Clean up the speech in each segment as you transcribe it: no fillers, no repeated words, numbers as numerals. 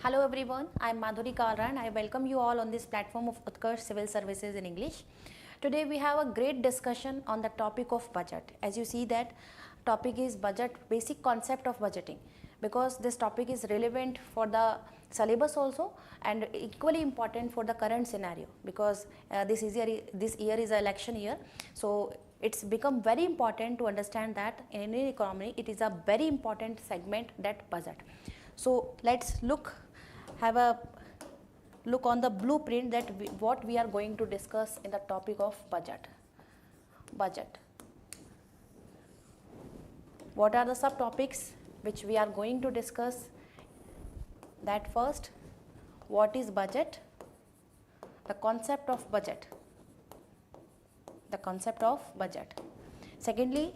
Hello everyone, I am Madhuri and I welcome you all on this platform of Utkarsh Civil Services in English. Today we have a great discussion on the topic of budget. As you see that topic is budget, basic concept of budgeting, because this topic is relevant for the syllabus also and equally important for the current scenario, because this year is an election year. So it's become very important to understand that in Indian economy it is a very important segment, that budget. So let's have a look on the blueprint that what we are going to discuss in the topic of budget. What are the subtopics which we are going to discuss? That first, what is budget? The concept of budget. Secondly,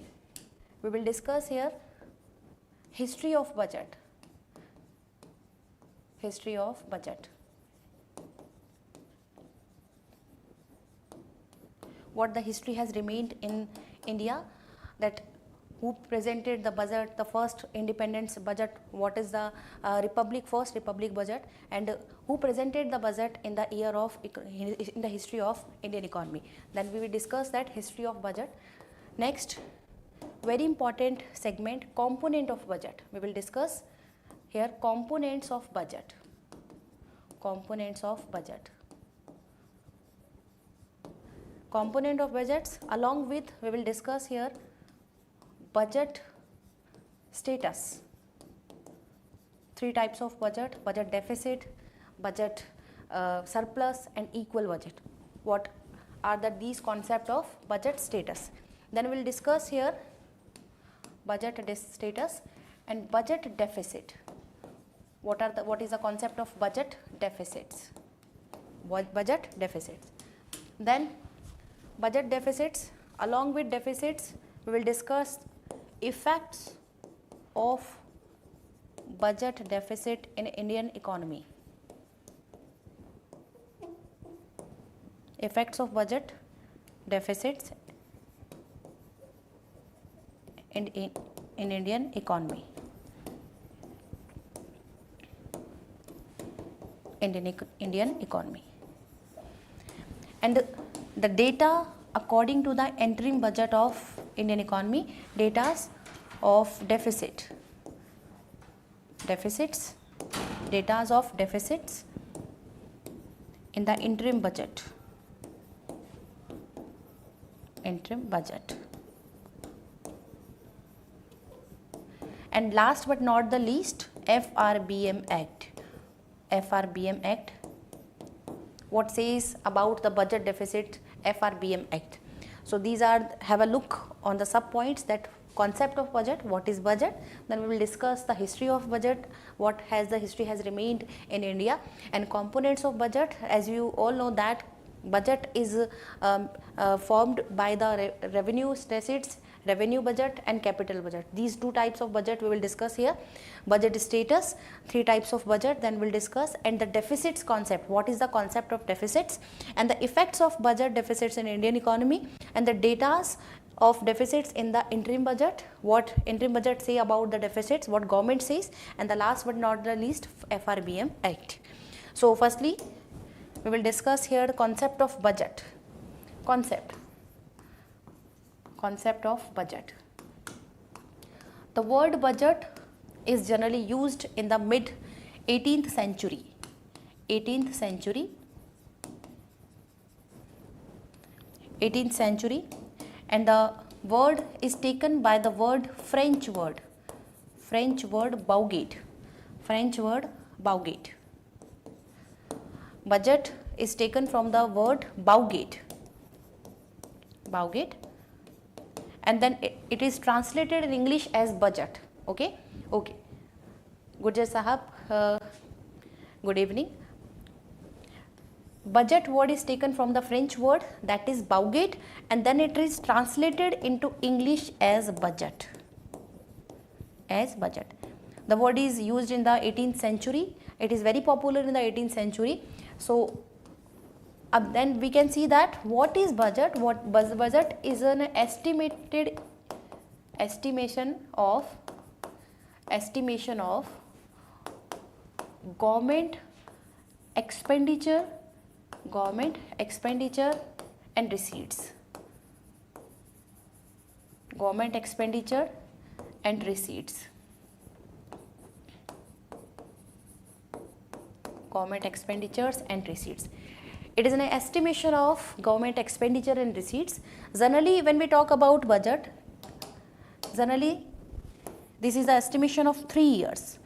we will discuss here history of budget. What the history has remained in India, that who presented the budget, the first independence budget, what is the first republic budget, and who presented the budget in the year of in the history of Indian economy. Then we will discuss that history of budget. Next, very important segment, component of budget. We will discuss here components of budget. Component of budgets, along with we will discuss here budget status. Three types of budget: budget deficit, budget surplus, and equal budget. What are these concept of budget status? Then we will discuss here budget status and budget deficit. What is the concept of budget deficits? Then budget deficits, along with deficits we will discuss effects of budget deficit in Indian economy. Effects of budget deficits in Indian economy. Indian economy. And the data according to the interim budget of Indian economy, data of deficits in the interim budget. And last but not the least, FRBM Act. What says about the budget deficit? FRBM Act. So these have a look on the sub points, that concept of budget, what is budget. Then we will discuss the history of budget, what has the history has remained in India, and components of budget. As you all know that budget is formed by the revenue receipts, revenue budget and capital budget. These two types of budget we will discuss here. Budget status, three types of budget, then we will discuss, and the deficits concept, what is the concept of deficits, and the effects of budget deficits in Indian economy, and the data of deficits in the interim budget, what interim budget say about the deficits, what government says, and the last but not the least, FRBM Act. So firstly, we will discuss here the concept of budget. Concept of budget. The word budget is generally used in the mid 18th century. And the word is taken by the French word Baugate. Budget is taken from the word Baugate, and then it is translated in English as budget. Okay. Gurjar Sahab, good evening. Budget word is taken from the French word, that is Baugate, and then it is translated into English as budget. The word is used in the 18th century. It is very popular in the 18th century. So then we can see that what is budget? Budget is an estimation of government expenditure and receipts. Government expenditure and receipts. Government expenditures and receipts. It is an estimation of government expenditure and receipts. Generally, when we talk about budget, generally this is the estimation of 3 years.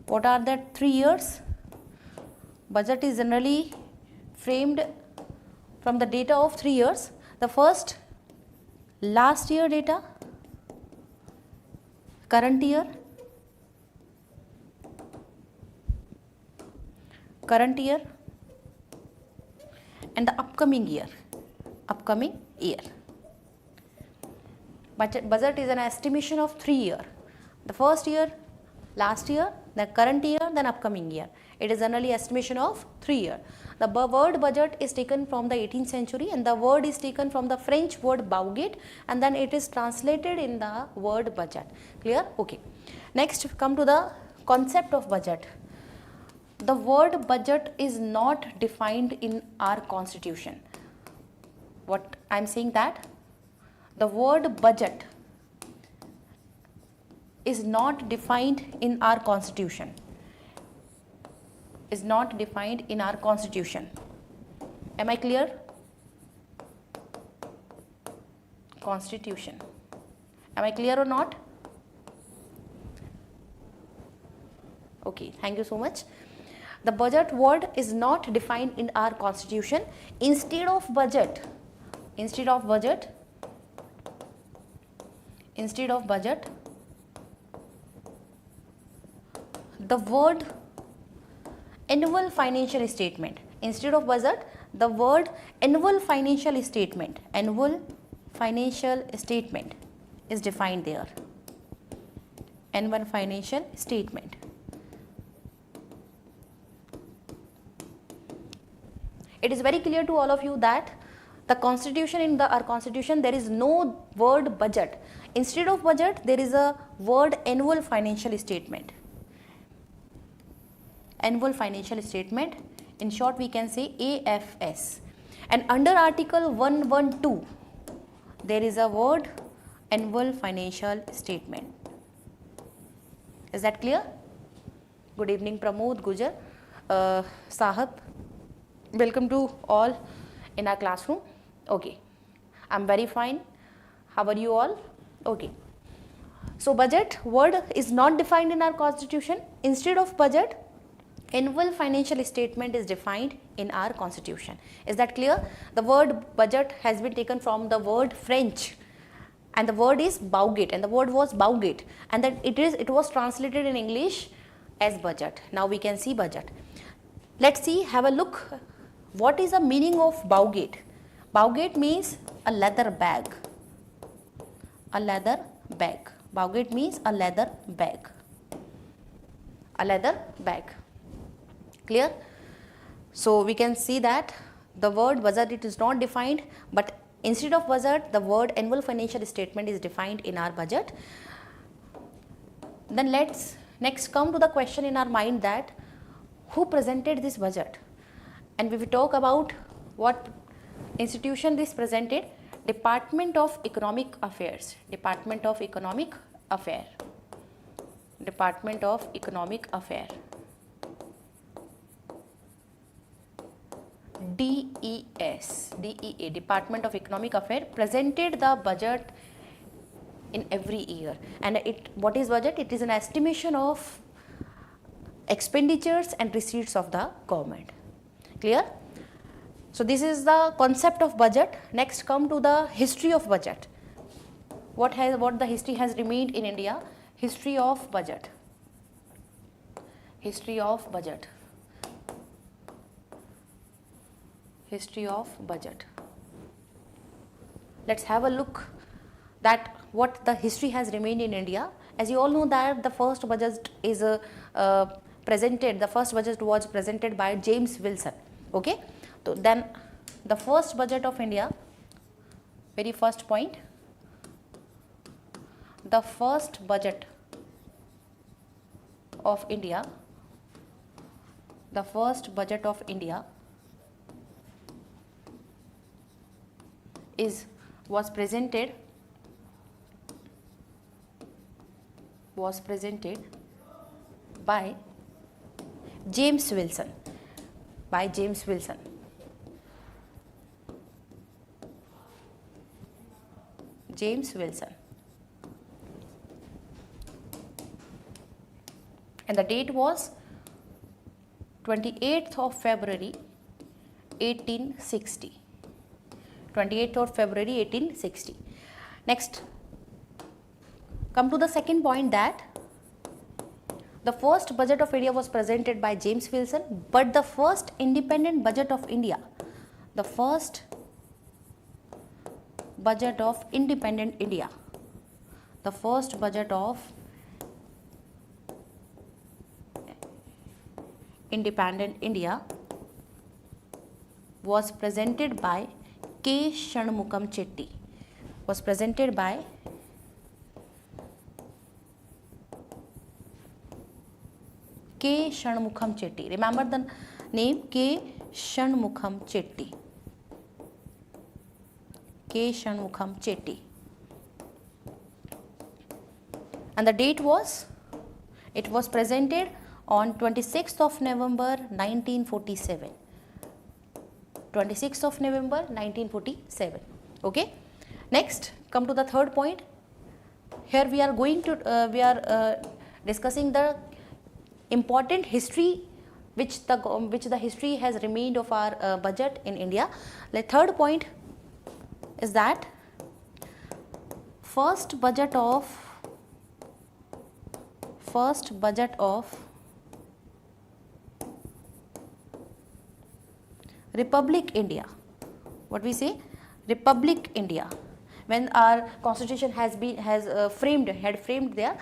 What are that 3 years? Budget is generally framed from the data of 3 years. The first, last year data, current year, and the upcoming year. Budget is an estimation of 3 years. The first year, last year, the current year, then upcoming year. It is generally estimation of 3 years. The word budget is taken from the 18th century, and the word is taken from the French word budget, and then it is translated in the word budget. Clear? Okay. Next, come to the concept of budget. The word budget is not defined in our constitution. What I am saying that the word budget is not defined in our constitution. Is not defined in our constitution. Am I clear? Constitution. Am I clear or not? Okay, thank you so much. The budget word is not defined in our constitution. Instead of budget, the word annual financial statement. Instead of budget, the word annual financial statement is defined there. Annual financial statement. It is very clear to all of you that the constitution, in our constitution, there is no word budget. Instead of budget, there is a word annual financial statement. Annual financial statement, in short we can say AFS. And under article 112, there is a word annual financial statement. Is that clear? Good evening, Pramod, Gujar, Sahab. Welcome to all in our classroom. Okay, I'm very fine. How are you all? Okay. So budget word is not defined in our constitution. Instead of budget, annual financial statement is defined in our constitution. Is that clear? The word budget has been taken from the word French, and the word is bauget, and the word was bauget, and that it was translated in English as budget. Now we can see budget. Let's see, have a look. What is the meaning of bauget? Bauget means a leather bag. A leather bag. Bauget means a leather bag. A leather bag. Clear? So we can see that the word budget, it is not defined, but instead of budget, the word annual financial statement is defined in our budget. Then let's next come to the question in our mind that who presented this budget? And we will talk about what institution this presented. Department of Economic Affairs. Department of Economic Affairs. Department of Economic Affairs. DEA, Department of Economic Affairs, presented the budget in every year. And what is budget? It is an estimation of expenditures and receipts of the government. Clear? So this is the concept of budget. Next, come to the history of budget. What the history has remained in India? History of budget. History of budget. History of budget. Let's have a look that what the history has remained in India. As you all know that the first budget is presented. The first budget was presented by James Wilson. Okay, so then the first budget of India, very first point, the first budget of India The first budget of India was presented by James Wilson. And the date was 28th of February 1860. 28th of February 1860. Next, come to the second point, that the first budget of India was presented by James Wilson, but the first independent budget of India, the first budget of independent India, was presented by K. Shanmugam Chetty. Remember the name K. Shanmugam Chetty. And the date was, it was presented on 26th of November 1947. 26th of November 1947. Okay. Next, come to the third point. Here we are going to discussing the important history which the history has remained of our budget in India. The third point is that first budget of Republic India. What we say? Republic India. When our constitution had framed there.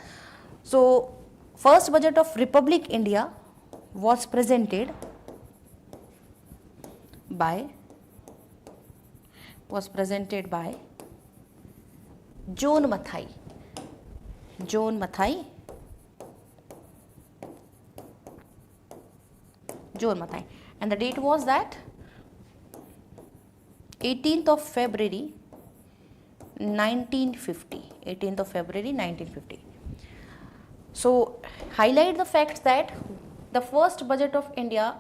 So first budget of Republic India was presented by John Mathai. And the date was that 18th of February 1950. So highlight the fact that the first budget of India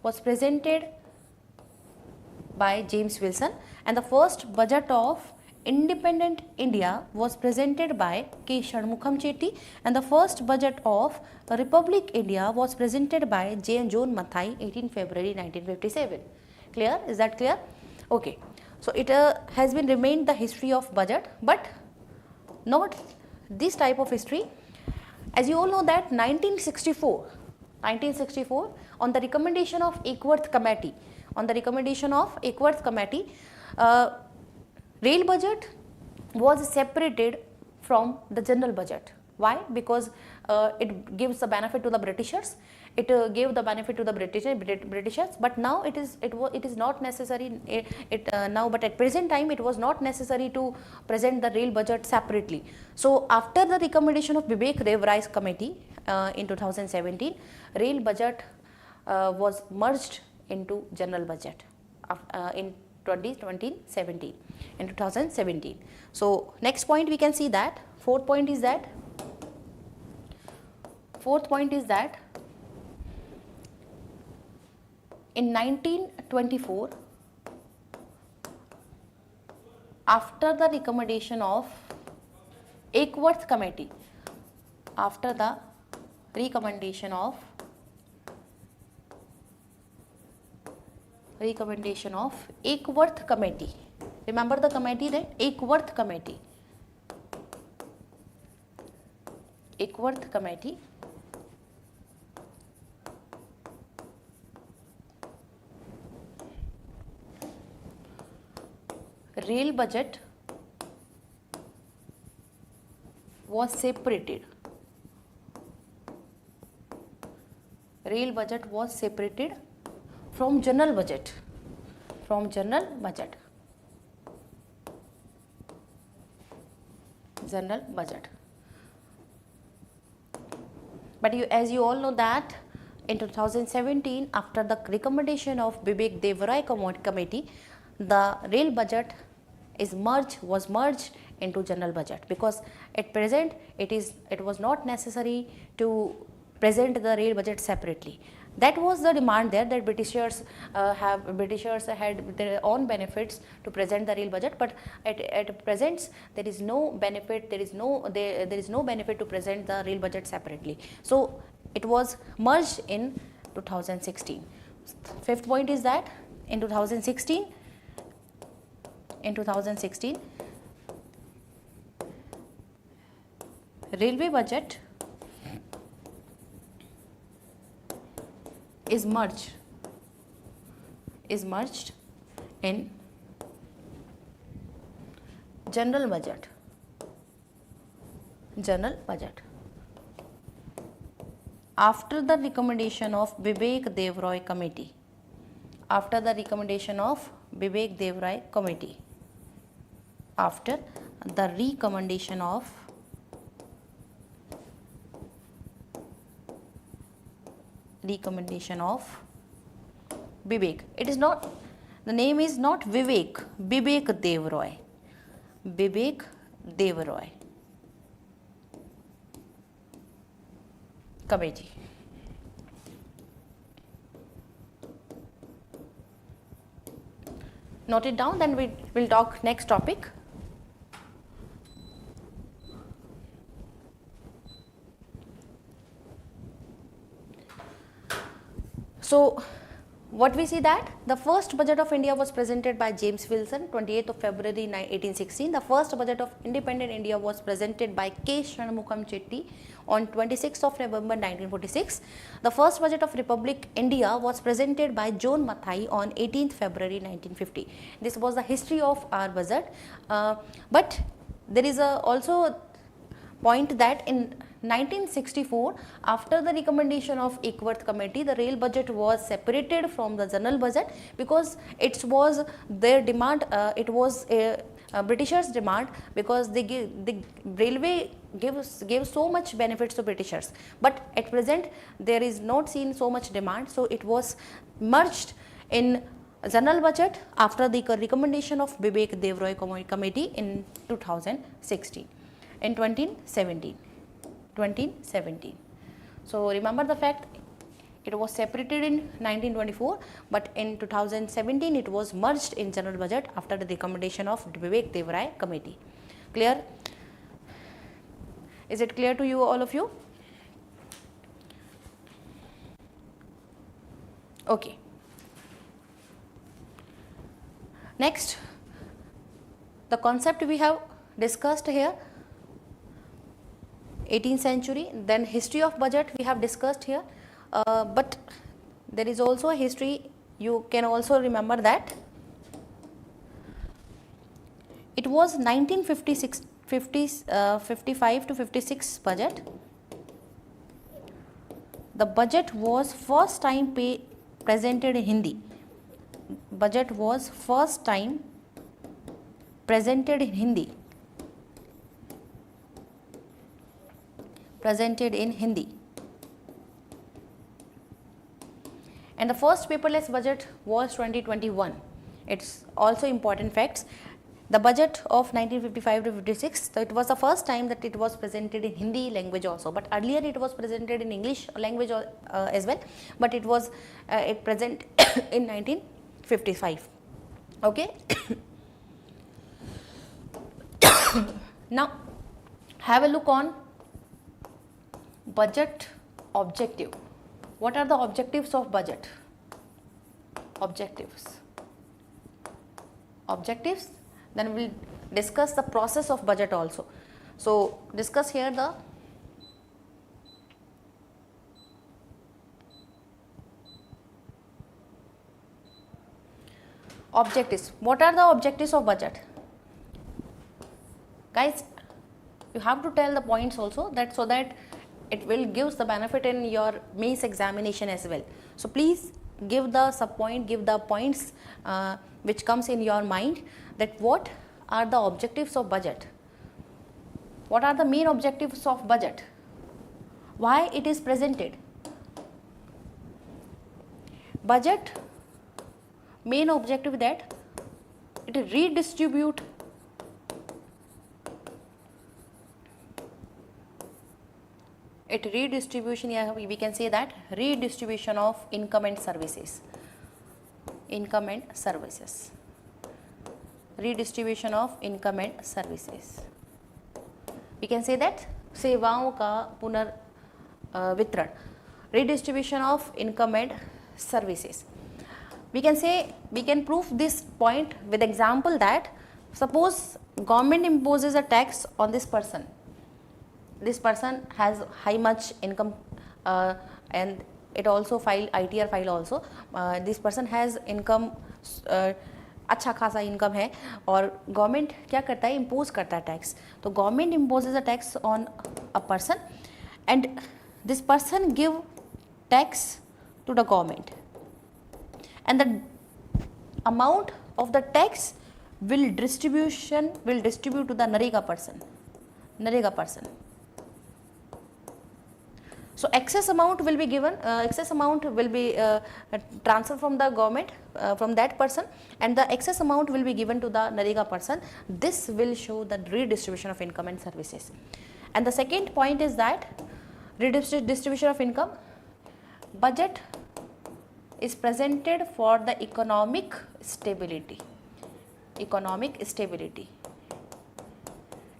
was presented by James Wilson, and the first budget of independent India was presented by K. Shanmugam Chetty, and the first budget of Republic India was presented by John Mathai, 18 February 1957. Clear? Is that clear? Okay. So it has been remained the history of budget, but not this type of history. As you all know that 1964 on the recommendation of Ackworth Committee, rail budget was separated from the general budget. Why? Because it gives the benefit to the Britishers. It gave the benefit to the Britishers, but now it is not necessary. But at present time it was not necessary to present the rail budget separately. So after the recommendation of Vivek Ray's committee in 2017, rail budget was merged into general budget in 2017. So next point we can see that fourth point is that in 1924, after the recommendation of Ackworth Committee, remember the committee, that Ackworth Committee, rail budget was separated. From general budget. But as you all know that in 2017, after the recommendation of Bibek Devrai committee, the rail budget was merged into general budget, because at present it was not necessary to present the rail budget separately. That was the demand there, that Britishers had their own benefits to present the rail budget, but at present there is no benefit to present the rail budget separately. So it was merged in 2016. Fifth point is that in 2016 railway budget is merged in general budget. After the recommendation of Bibek Devrai committee. After the recommendation of Bibek. It is not, the name is not Vivek, Bibek Devrai committee. Note it down, then we will talk next topic. So what we see that the first budget of India was presented by James Wilson, 28th of February 1816. The first budget of independent India was presented by K. Shanmugam Chetty on 26th of November 1946. The first budget of Republic India was presented by John Mathai on 18th February 1950. This was the history of our budget. But there is also a point that in 1964, after the recommendation of Eckworth committee, the rail budget was separated from the general budget, because it was their demand, it was a Britishers' demand, because the railway gave so much benefits to Britishers, but at present there is not seen so much demand, so it was merged in general budget after the recommendation of Bibek Devrai committee in 2016, in 2017. So remember the fact, it was separated in 1924, but in 2017 it was merged in general budget after the recommendation of Bibek Devrai committee. Clear? Is it clear to you, all of you? Okay. Next, the concept we have discussed here, 18th century, then history of budget we have discussed here, but there is also a history, you can also remember that it was 1955 to 56 budget. The budget was first time presented in Hindi. Budget was first time presented in Hindi. And the first paperless budget was 2021. It's also important facts. The budget of 1955 to 56, so it was the first time that it was presented in Hindi language also, but earlier it was presented in English language as well, but it was it present in 1955. Okay. Now have a look on budget objective. What are the objectives of budget? Objectives. Then we will discuss the process of budget also. So discuss here the objectives. What are the objectives of budget? Guys, you have to tell the points also, that so that it will give the benefit in your mains examination as well. So please give the sub point, give the points which comes in your mind, that what are the objectives of budget, what are the main objectives of budget. Why it is presented? Budget main objective that it redistribute redistribution, yeah, we can say that redistribution of income and services, redistribution of income and services, we can say that सेवाओं का पुनर्वितरण, redistribution of income and services. We can prove this point with example that suppose government imposes a tax on this person. This person has high much income and it also file ITR file also. This person has income, अच्छा खासा income है और government क्या करता है, impose करता है tax. तो government imposes a tax on a person and this person give tax to the government and the amount of the tax will distribute to the NREGA person. So excess amount will be given, excess amount will be transferred from the government from that person, and the excess amount will be given to the NREGA person. This will show the redistribution of income and services. And the second point is that redistribution of income. Budget is presented for the economic stability.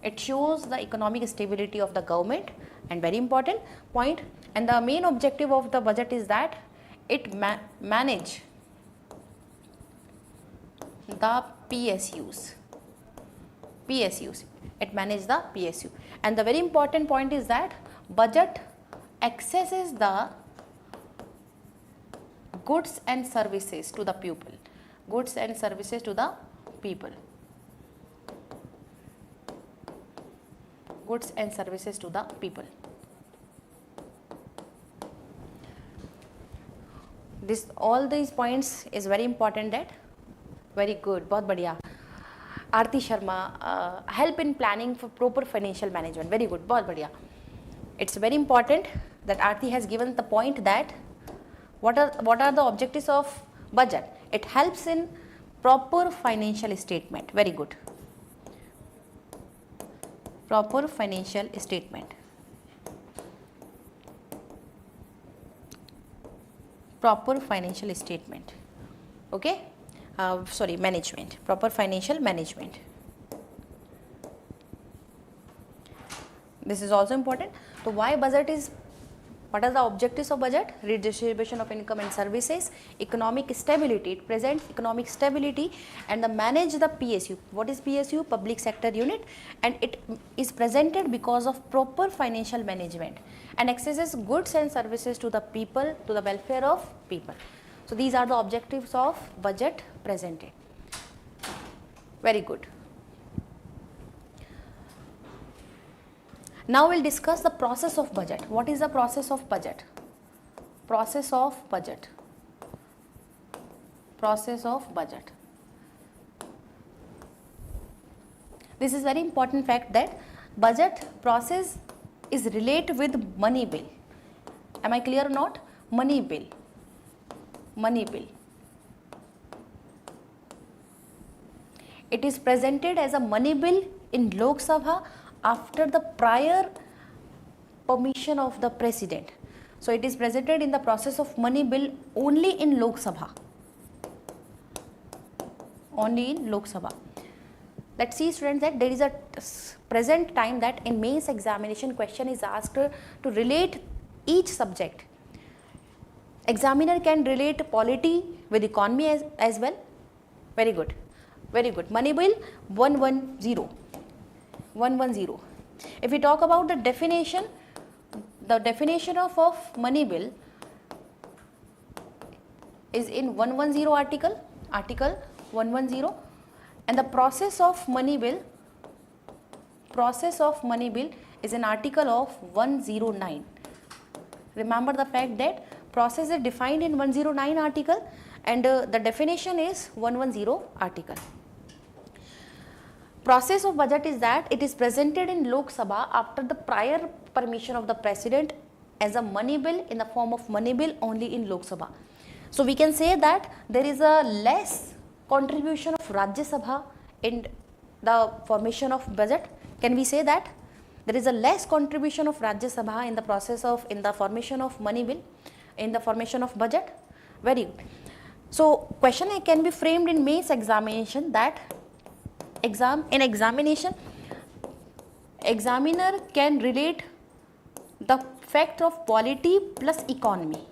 It shows the economic stability of the government, and very important point, and the main objective of the budget is that it manage the PSUs. It manage the PSU, and the very important point is that budget accesses the goods and services to the people. This all these points is very important. That very good, बहुत बढ़िया. Aarti Sharma, help in planning for proper financial management. Very good, बहुत बढ़िया. It's very important that Aarti has given the point that what are the objectives of budget. It helps in proper financial statement. Very good. Proper financial statement. Okay. Management. Proper financial management. This is also important. So why budget is? What are the objectives of budget? Redistribution of income and services, economic stability. It presents economic stability and manage the PSU. What is PSU? Public sector unit, and it is presented because of proper financial management and accesses goods and services to the people, to the welfare of people. So these are the objectives of budget presented. Very good. Now we'll discuss the process of budget. What is the process of budget? Process of budget. This is very important fact that budget process is related with money bill. Am I clear or not? Money bill. It is presented as a money bill in Lok Sabha after the prior permission of the president. So it is presented in the process of money bill only in Lok Sabha. Let's see, students, that there is a present time that in mains examination question is asked to relate each subject. Examiner can relate polity with economy as well. Very good. Money bill 110. If we talk about the definition of money bill is in 110 article 110, and the process of money bill is an article of 109. Remember the fact that process is defined in 109 article and the definition is 110 article. Process of budget is that it is presented in Lok Sabha after the prior permission of the president as a money bill in the form of money bill only in Lok Sabha. So we can say that there is a less contribution of Rajya Sabha in the formation of budget. Can we say that there is a less contribution of Rajya Sabha in the process of, in the formation of money bill, in the formation of budget? Very good. So question can be framed in mains examination that in examination examiner can relate the fact of polity plus economy.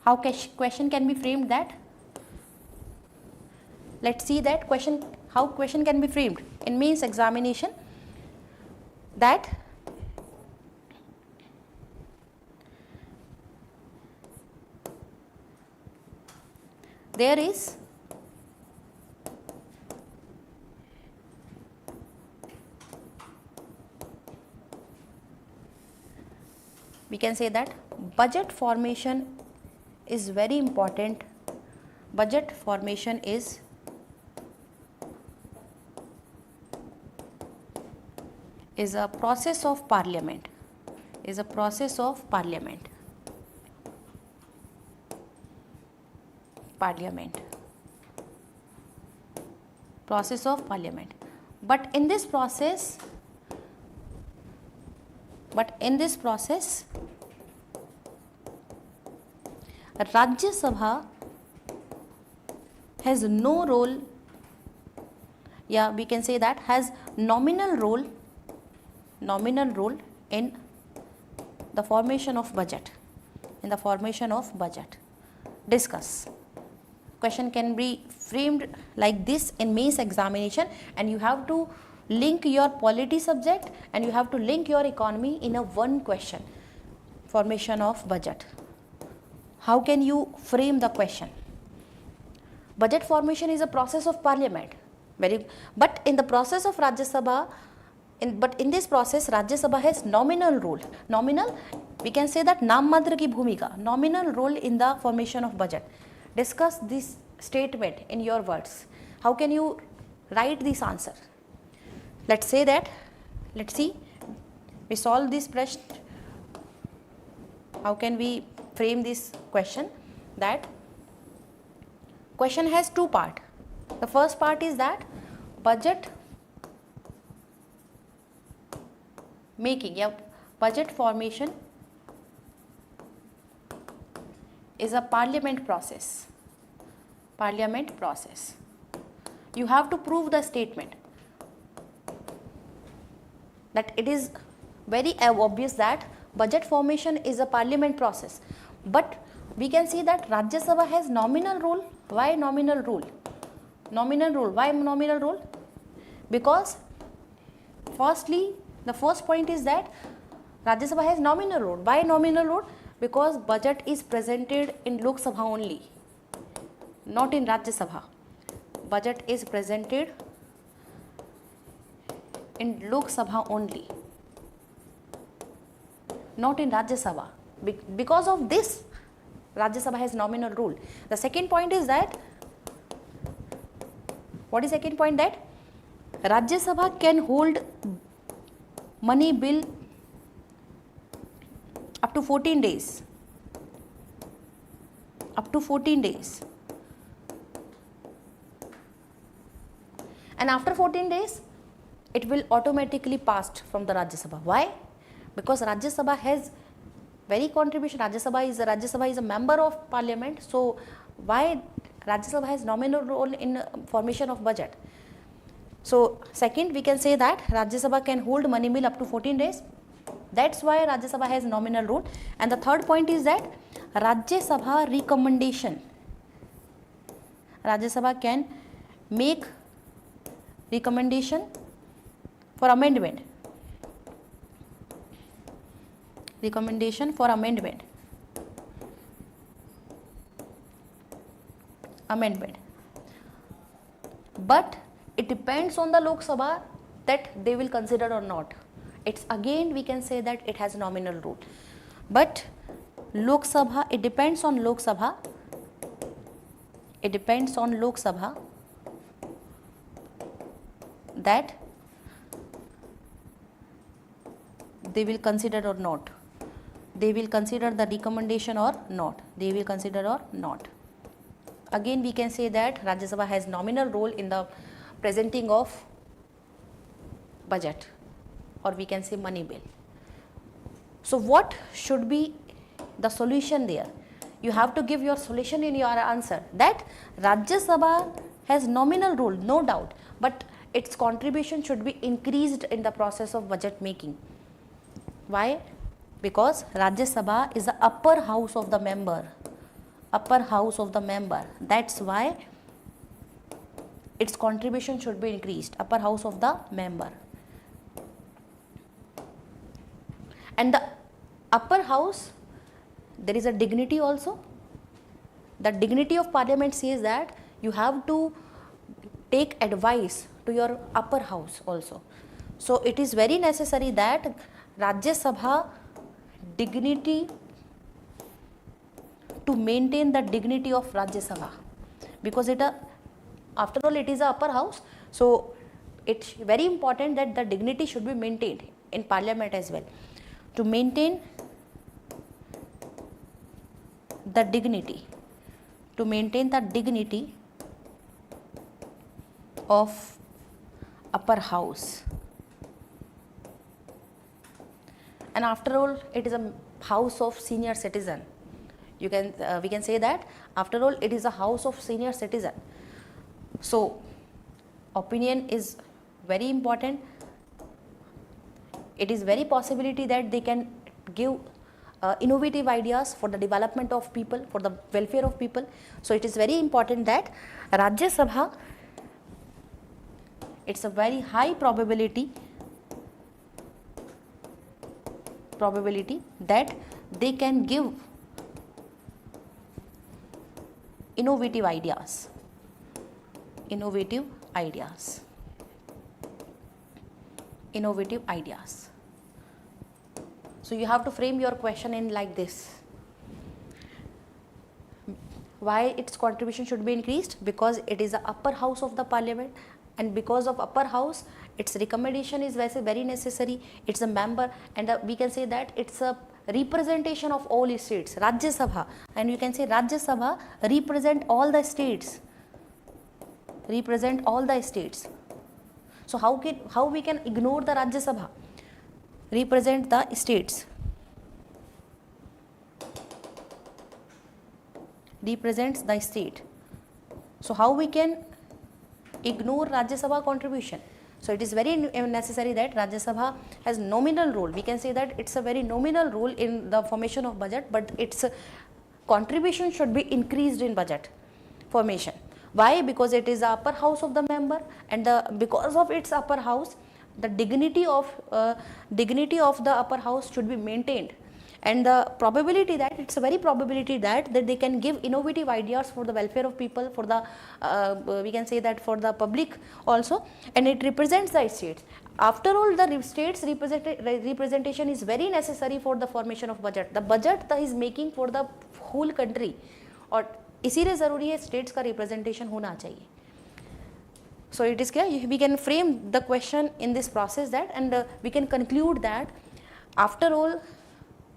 How question can be framed that? Let's see that question, how question can be framed in mains examination, that there is we can say that budget formation is very important. Budget formation is a process of parliament, is a process of parliament. Process of parliament. But in this process Rajya Sabha has no role, yeah, we can say that has nominal role in the formation of budget. Discuss. Question can be framed like this in mains examination, and you have to link your polity subject and you have to link your economy in a one question. Formation of budget. How can you frame the question? Budget formation is a process of parliament. But in the process of Rajya Sabha, in this process Rajya Sabha has nominal role. Nominal, we can say that नाम मात्र की भूमिका, nominal role in the formation of budget. Discuss this statement in your words. How can you write this answer? Let's say that, let's see, we solve this question. How can we frame this question? That question has two parts. The first part is that budget making, yeah, budget formation is a parliament process. You have to prove the statement that it is very obvious that budget formation is a parliament process. But we can see that Rajya Sabha has nominal role. Why nominal role? Why nominal role? Because firstly, the first point is that Rajya Sabha has nominal role. Why nominal role? Because budget is presented in Lok Sabha only, not in Rajya Sabha. Budget is presented in Lok Sabha only, not in Rajya Sabha. Because of this, Rajya Sabha has nominal role. The second point is that, what is second point? That Rajya Sabha can hold money bill up to 14 days. And after 14 days, it will automatically passed from the Rajya Sabha. Why? Because Rajya Sabha has very contribution. Rajya Sabha is a member of parliament. So why Rajya Sabha has nominal role in formation of budget? So second, we can say that Rajya Sabha can hold money bill up to 14 days. That's why Rajya Sabha has nominal role. And the third point is that Rajya Sabha recommendation. Rajya Sabha can make recommendation for amendment. Recommendation for amendment. But it depends on the Lok Sabha that they will consider or not. It's again, we can say that it has nominal rule. But Lok Sabha, it depends on Lok Sabha. That they will consider or not. they will consider the recommendation or not, they will consider or not. Again we can say that Rajya Sabha has nominal role in the presenting of budget, or we can say money bill. So what should be the solution there? You have to give your solution in your answer, that Rajya Sabha has nominal role, no doubt, but its contribution should be increased in the process of budget making. Why? Because Rajya Sabha is the upper house of the member, upper house of the member. That's why its contribution should be increased, upper house of the member. And the upper house, there is a dignity also. The dignity of parliament says that you have to take advice to your upper house also. So it is very necessary that Rajya Sabha dignity, to maintain the dignity of Rajya Sabha, because it after all it is a upper house, so it's very important that the dignity should be maintained in parliament as well. To maintain the dignity, to maintain the dignity of upper house. And after all it is a house of senior citizen. You can we can say that after all it is a house of senior citizen. So opinion is very important. It is very possibility that they can give innovative ideas for the development of people, for the welfare of people. So it is very important that Rajya Sabha, it's a very high probability that they can give innovative ideas. So you have to frame your question in like this. Why its contribution should be increased? Because it is the upper house of the parliament, and because of upper house its recommendation is very necessary. It's a member, and we can say that it's a representation of all states, Rajya Sabha, and you can say Rajya Sabha represent all the states, So how we can ignore the Rajya Sabha? Represent the states, represents the state. So how we can ignore Rajya Sabha contribution? So it is very necessary that Rajya Sabha has nominal role. We can say that it's a very nominal role in the formation of budget, but its contribution should be increased in budget formation. Why? Because it is the upper house of the member, and because of its upper house, the dignity of the upper house should be maintained, and the probability that it's a very probability that they can give innovative ideas for the welfare of people, for the we can say that for the public also, and it represents the states. After all, the states representation is very necessary for the formation of budget. The budget is making for the whole country, और इसीलिए ज़रूरी है states का representation होना चाहिए. So it is clear. We can frame the question in this process that, and we can conclude that after all,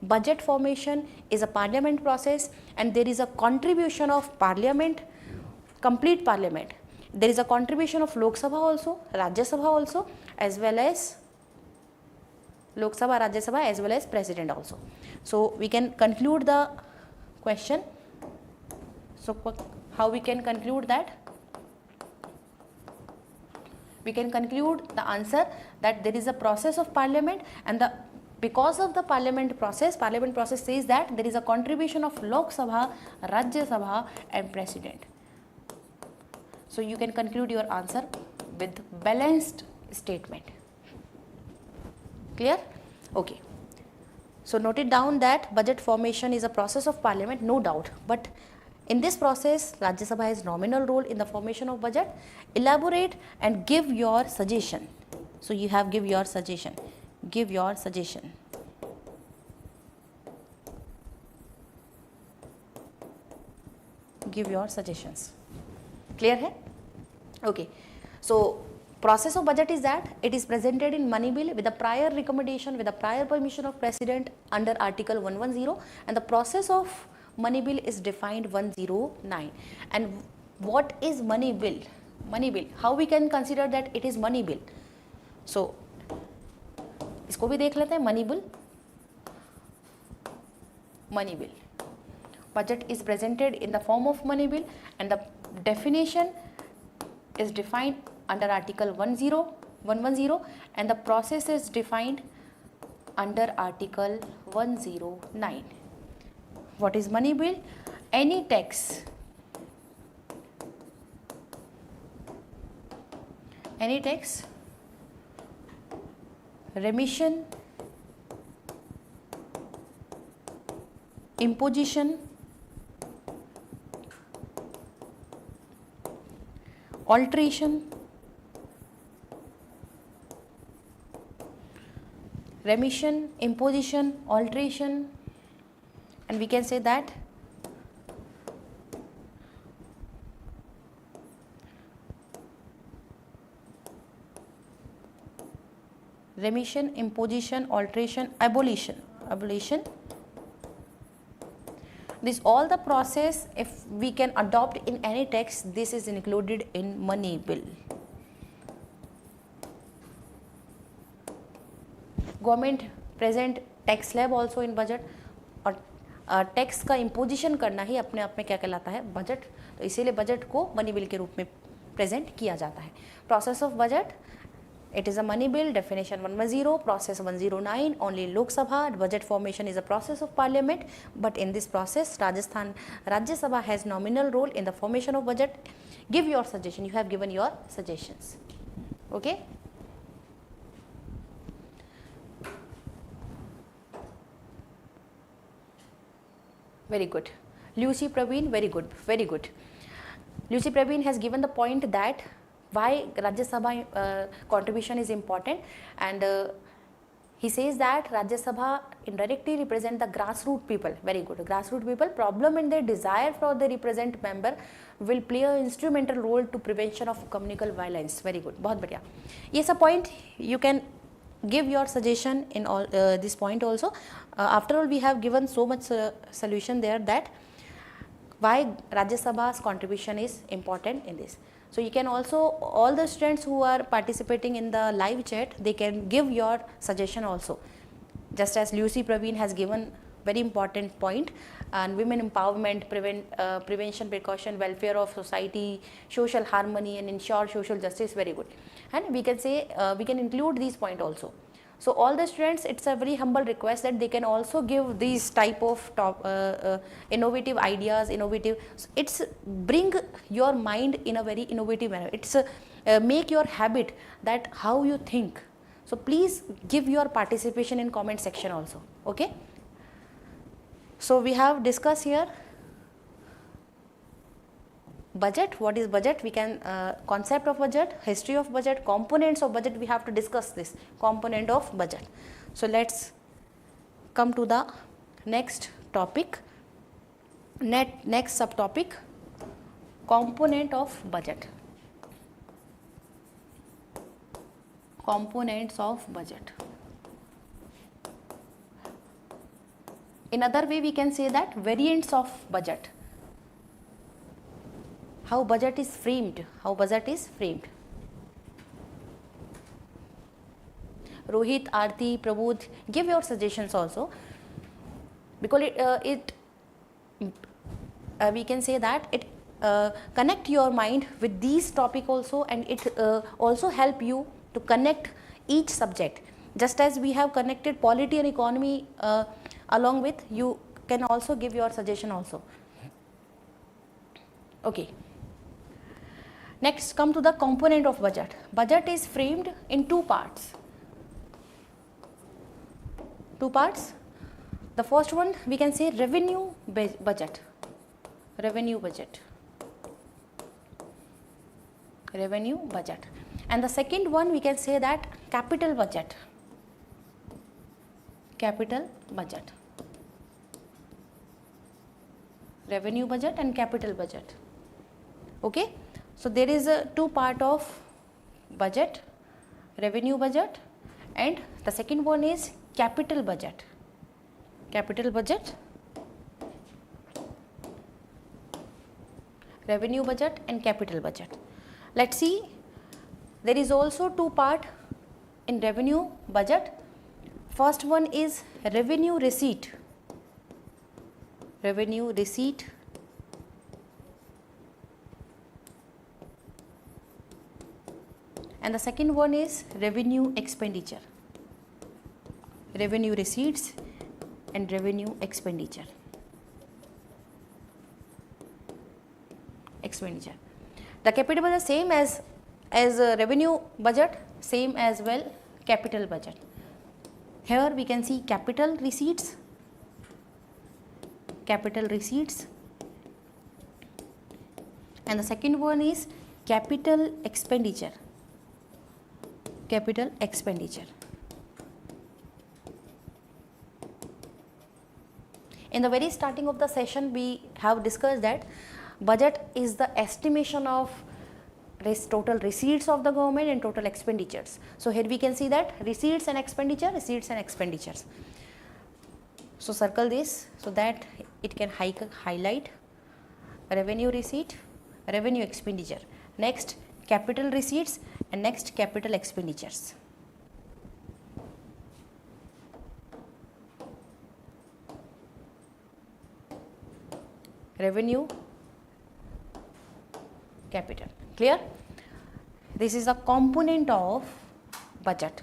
budget formation is a parliament process, and there is a contribution of parliament, complete parliament. There is a contribution of Lok Sabha also, Rajya Sabha also, as well as Lok Sabha, Rajya Sabha, as well as President also. So we can conclude the question. So how we can conclude that? We can conclude the answer that there is a process of parliament, and because of the parliament process says that there is a contribution of Lok Sabha, Rajya Sabha and President. So you can conclude your answer with balanced statement. Clear? Okay. So note it down that budget formation is a process of parliament, no doubt, but in this process, Rajya Sabha has nominal role in the formation of budget. Elaborate and give your suggestion. So you have give your suggestion. Give your suggestion. Give your suggestions. Clear hai? Okay. So Process of budget is that it is presented in money bill with a prior recommendation, with a prior permission of president under article 110, and the process of money bill is defined 109. And what is money bill? Money bill, how we can consider that it is money bill? So इसको भी देख लेते हैं. money bill. Money bill. Budget is presented in the form of money bill, and the definition is defined under article 110, and the process is defined under article 109. What is money bill? Any tax, remission, imposition, alteration, remission, imposition, alteration, and we can say that remission, imposition, alteration, abolition. This all the process, if we can adopt in any tax, this is included in money bill. Government present tax slab also in budget, और tax का imposition करना ही अपने आप में क्या कहलाता है? Budget. तो इसीलिए बजट को मनी बिल के रूप में प्रेजेंट किया जाता है. Process of budget, it is a money bill, definition 110, process 109. Only Lok Sabha budget formation is a process of parliament, but in this process Rajasthan Rajya Sabha has nominal role in the formation of budget. Give your suggestion. You have given your suggestions. Okay. Very good. Lucy Praveen, very good, very good. Lucy Praveen has given the point that why Rajya Sabha contribution is important, and he says that Rajya Sabha indirectly represent the grassroots people. Very good. Grassroots people, problem and their desire for the represent member will play a instrumental role to prevention of communal violence. Very good. बहुत बढ़िया. Yes, a point you can give your suggestion in all this point also. After all, we have given so much solution there that why Rajya Sabha's contribution is important in this. So you can also, all the students who are participating in the live chat, they can give your suggestion also. Just as Lucy Praveen has given very important point, and women empowerment, prevention, precaution, welfare of society, social harmony, and ensure social justice. Very good. And we can say we can include these point also. So all the students, it's a very humble request that they can also give these type of innovative ideas, it's bring your mind in a very innovative manner. It's make your habit that how you think. So please give your participation in comment section also. Okay. So we have discussed here budget. What is budget? We can concept of budget, history of budget, components of budget. We have to discuss this component of budget. So let's come to the next topic. Next subtopic, component of budget. Components of budget. In other way, we can say that variants of budget. How budget is framed. Rohit, Aarti, Prabodh, give your suggestions also, because we can say that it connect your mind with these topic also, and it also help you to connect each subject. Just as we have connected polity and economy along with, you can also give your suggestion also. Okay. Next, come to the component of budget. Budget is framed in two parts. The first one we can say revenue budget. And the second one we can say that capital budget. Revenue budget and capital budget. Okay. So there is a two part of budget, revenue budget, and the second one is capital budget. Capital budget, revenue budget and capital budget. Let's see, there is also two part in revenue budget. First one is revenue receipt. Revenue receipt. And the second one is revenue expenditure. Revenue receipts and revenue expenditure. The capital budget same as revenue budget, same as well capital budget. Here we can see capital receipts, and the second one is capital expenditure. In the very starting of the session, we have discussed that budget is the estimation of total receipts of the government and total expenditures. So here we can see that receipts and expenditures. So circle this so that it can highlight revenue receipt, revenue expenditure, next capital receipts, and next capital expenditures. Revenue, capital. Clear? This is a component of budget.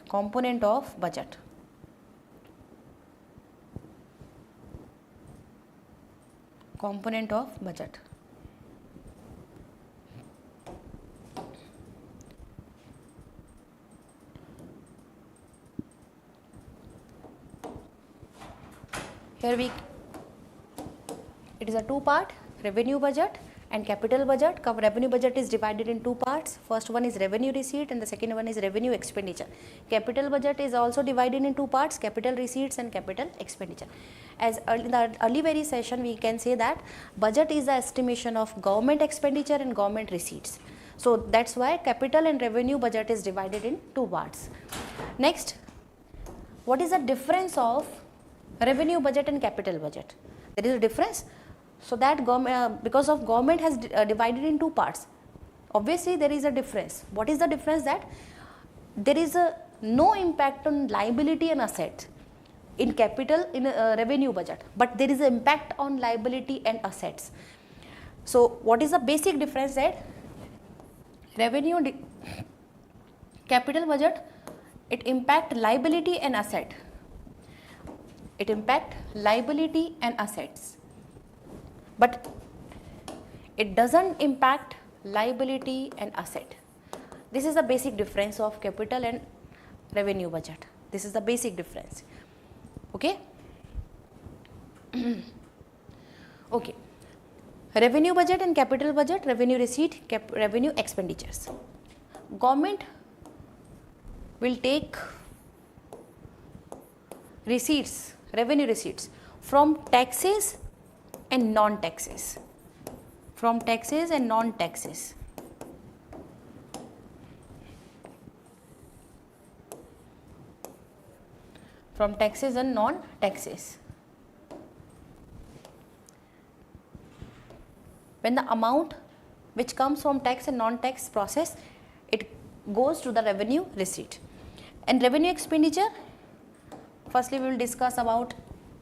Here it is a two part, revenue budget and capital budget. Revenue budget is divided in two parts. First one is revenue receipt and the second one is revenue expenditure. Capital budget is also divided in two parts, capital receipts and capital expenditure. As in the early very session, we can say that budget is the estimation of government expenditure and government receipts. So that's why capital and revenue budget is divided in two parts. Next, what is the difference of revenue budget and capital budget? There is a difference. So that because of government has divided in two parts, obviously there is a difference. What is the difference? That there is no impact on liability and asset in revenue budget, but there is an impact on liability and assets. So what is the basic difference? That capital budget, it impact liability and asset. But it doesn't impact liability and asset. This is the basic difference of capital and revenue budget. This is the basic difference. Okay? Okay. Revenue budget and capital budget, revenue receipt, revenue expenditures. Government will take receipts, revenue receipts from taxes and non-taxes. From taxes and non-taxes. From taxes and non-taxes. When the amount which comes from tax and non-tax process, it goes to the revenue receipt. And revenue expenditure, firstly we will discuss about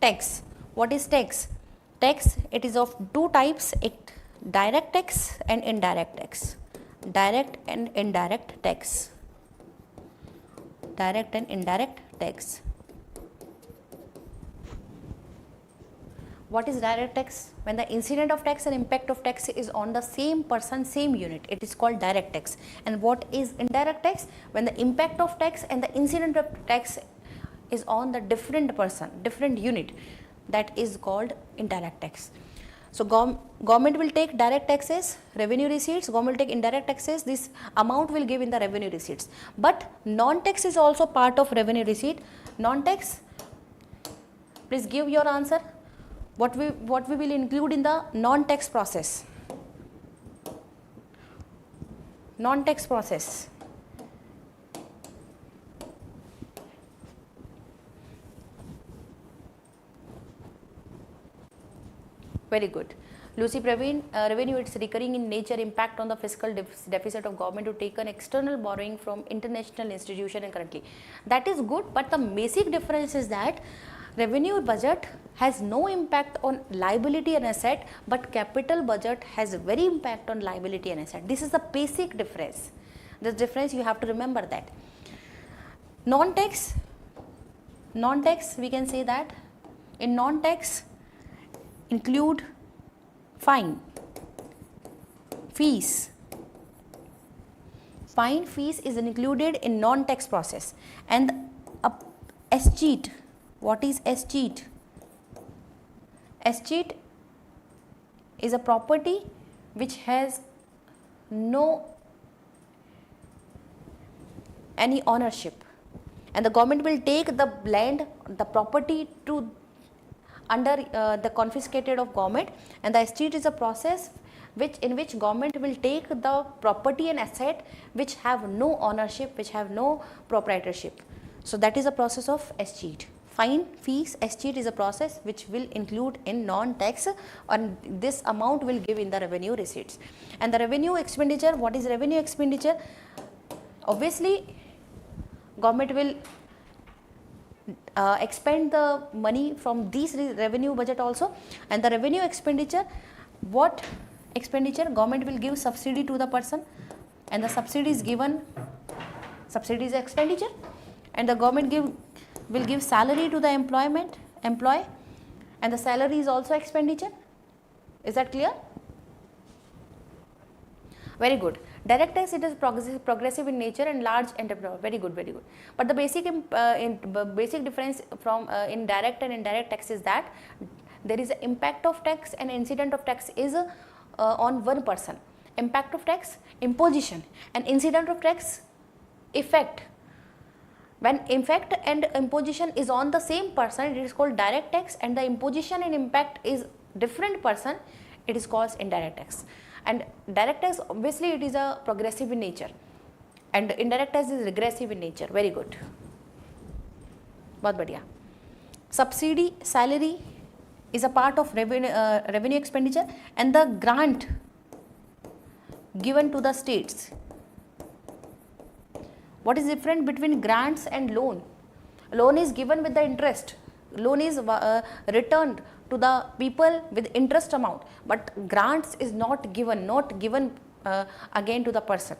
tax. What is tax? Tax, it is of two types, direct tax and indirect tax. Direct and indirect tax. Direct and indirect tax. What is direct tax? When the incident of tax and impact of tax is on the same person, same unit, it is called direct tax. And what is indirect tax? When the impact of tax and the incident of tax is on the different person, different unit, that is called indirect tax. So government will take direct taxes, revenue receipts, government will take indirect taxes, this amount will give in the revenue receipts. But non-tax is also part of revenue receipt. Non-tax, please give your answer. What we will include in the non-tax process? Non-tax process. Very good. Lucy Praveen, revenue, it's recurring in nature, impact on the fiscal deficit of government to take an external borrowing from international institution and currently. That is good, but the basic difference is that revenue budget has no impact on liability and asset, but capital budget has very impact on liability and asset. This is the basic difference. This difference you have to remember that. Non-tax, we can say that in non-tax include fine, fees. Fine, fees is included in non-tax process, and escheat. What is escheat? Escheat is a property which has no any ownership, and the government will take the land, the property to under the confiscated of government, and the escheat is a process in which government will take the property and asset which have no ownership, which have no proprietorship. So that is a process of escheat. Fine, fees, escheat is a process which will include in non-tax, and this amount will give in the revenue receipts. And the revenue expenditure, what is revenue expenditure? Obviously government will expend the money from these revenue budget also, and the revenue expenditure, what expenditure? Government will give subsidy to the person, and the subsidy is given, subsidy is expenditure, and the government will give salary to the employee, and the salary is also expenditure. Is that clear? Very good. Direct tax, it is progressive in nature and large enterprise. Very good, very good. But the basic basic difference from in direct and indirect tax is that there is an impact of tax and incident of tax is on one person. Impact of tax, imposition, and incident of tax, effect. When effect and imposition is on the same person, it is called direct tax, and the imposition and impact is different person, it is called indirect tax. And direct tax, obviously it is a progressive in nature, and indirect tax is regressive in nature. Very good, बहुत बढ़िया. Subsidy, salary is a part of revenue expenditure, and the grant given to the states. What is different between grants and loan? Loan is given with the interest. Loan is returned to the people with interest amount, but grants is not given again to the person.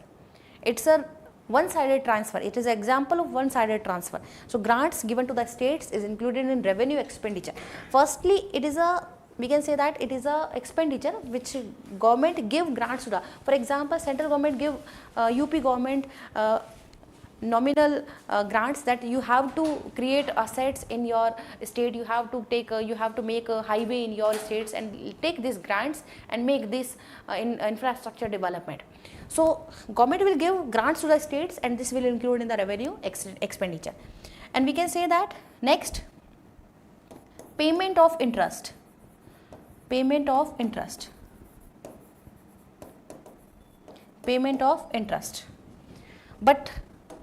It's a one-sided transfer. It is an example of one-sided transfer. So grants given to the states is included in revenue expenditure. Firstly, it is a, we can say that it is a expenditure which government give grants to the, for example, central government give UP government nominal grants that you have to create assets in your state, you have to take you have to make a highway in your states, and take these grants and make this in infrastructure development. So government will give grants to the states, and this will include in the revenue expenditure. And we can say that next, payment of interest. Payment of interest. Payment of interest. But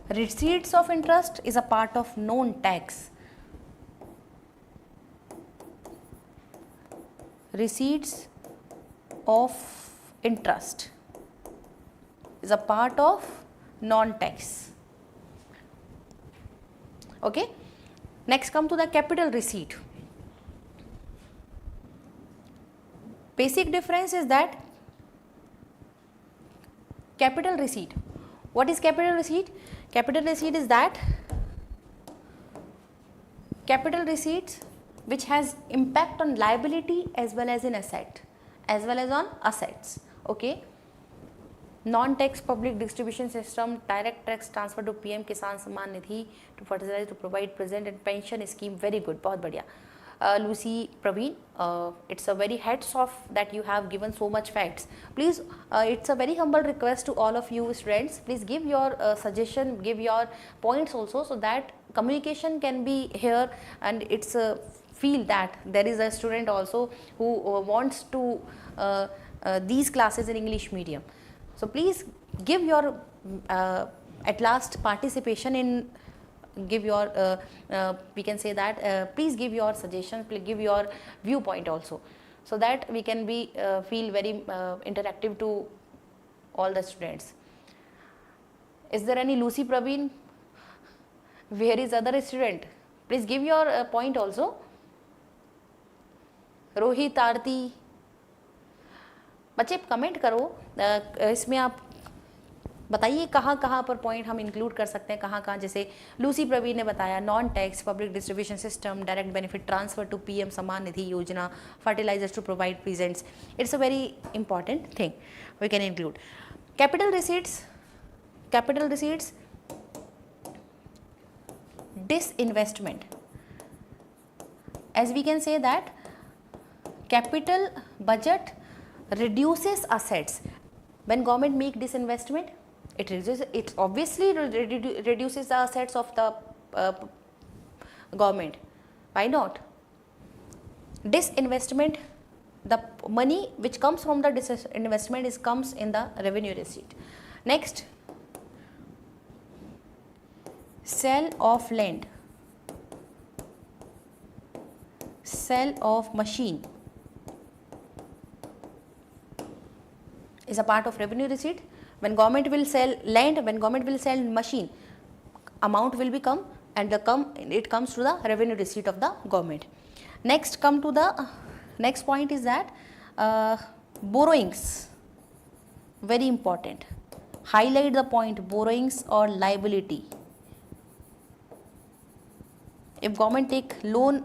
receipts of interest is a part of known tax. Receipts of interest is a part of non-tax. Okay. Next, come to the capital receipt. Basic difference is that capital receipt. What is capital receipt? Capital receipt is that capital receipts which has impact on liability as well as in asset, as well as on assets. Okay. Non-tax public distribution system, direct tax transfer to PM Kisan Samman Nidhi to fertilize to provide present and pension scheme. Very good, बहुत बढ़िया. Lucy Praveen, it's a very hats off that you have given so much facts. Please, it's a very humble request to all of you students. Please give your suggestion, give your points also, so that communication can be here, and it's feel that there is a student also who wants to these classes in English medium. So please give your at last participation in, give your we can say that please give your suggestion, please give your viewpoint also. so that we can be feel very interactive to all the students. Is there any Lucy Praveen? Where is other student? Please give your point also. Rohit, आरती, बच्चे comment करो, इसमें आप बताइए कहाँ कहाँ पर point हम include कर सकते हैं, कहाँ कहाँ, जैसे लूसी प्रवीण ने बताया non tax public distribution system, direct benefit transfer to PM Samman Nidhi Yojana, fertilizers to provide presents. It's a very important thing we can include. Capital receipts, disinvestment, as we can say that capital budget reduces assets. When government make disinvestment, it obviously reduces the assets of the government. Why not? Disinvestment, the money which comes from the disinvestment comes in the revenue receipt. Next, sale of land, sale of machine is a part of revenue receipt. When government will sell land, when government will sell machine, amount will become and it comes to the revenue receipt of the government. Next, come to the next point is that borrowings, very important. Highlight the point, borrowings or liability. If government take loan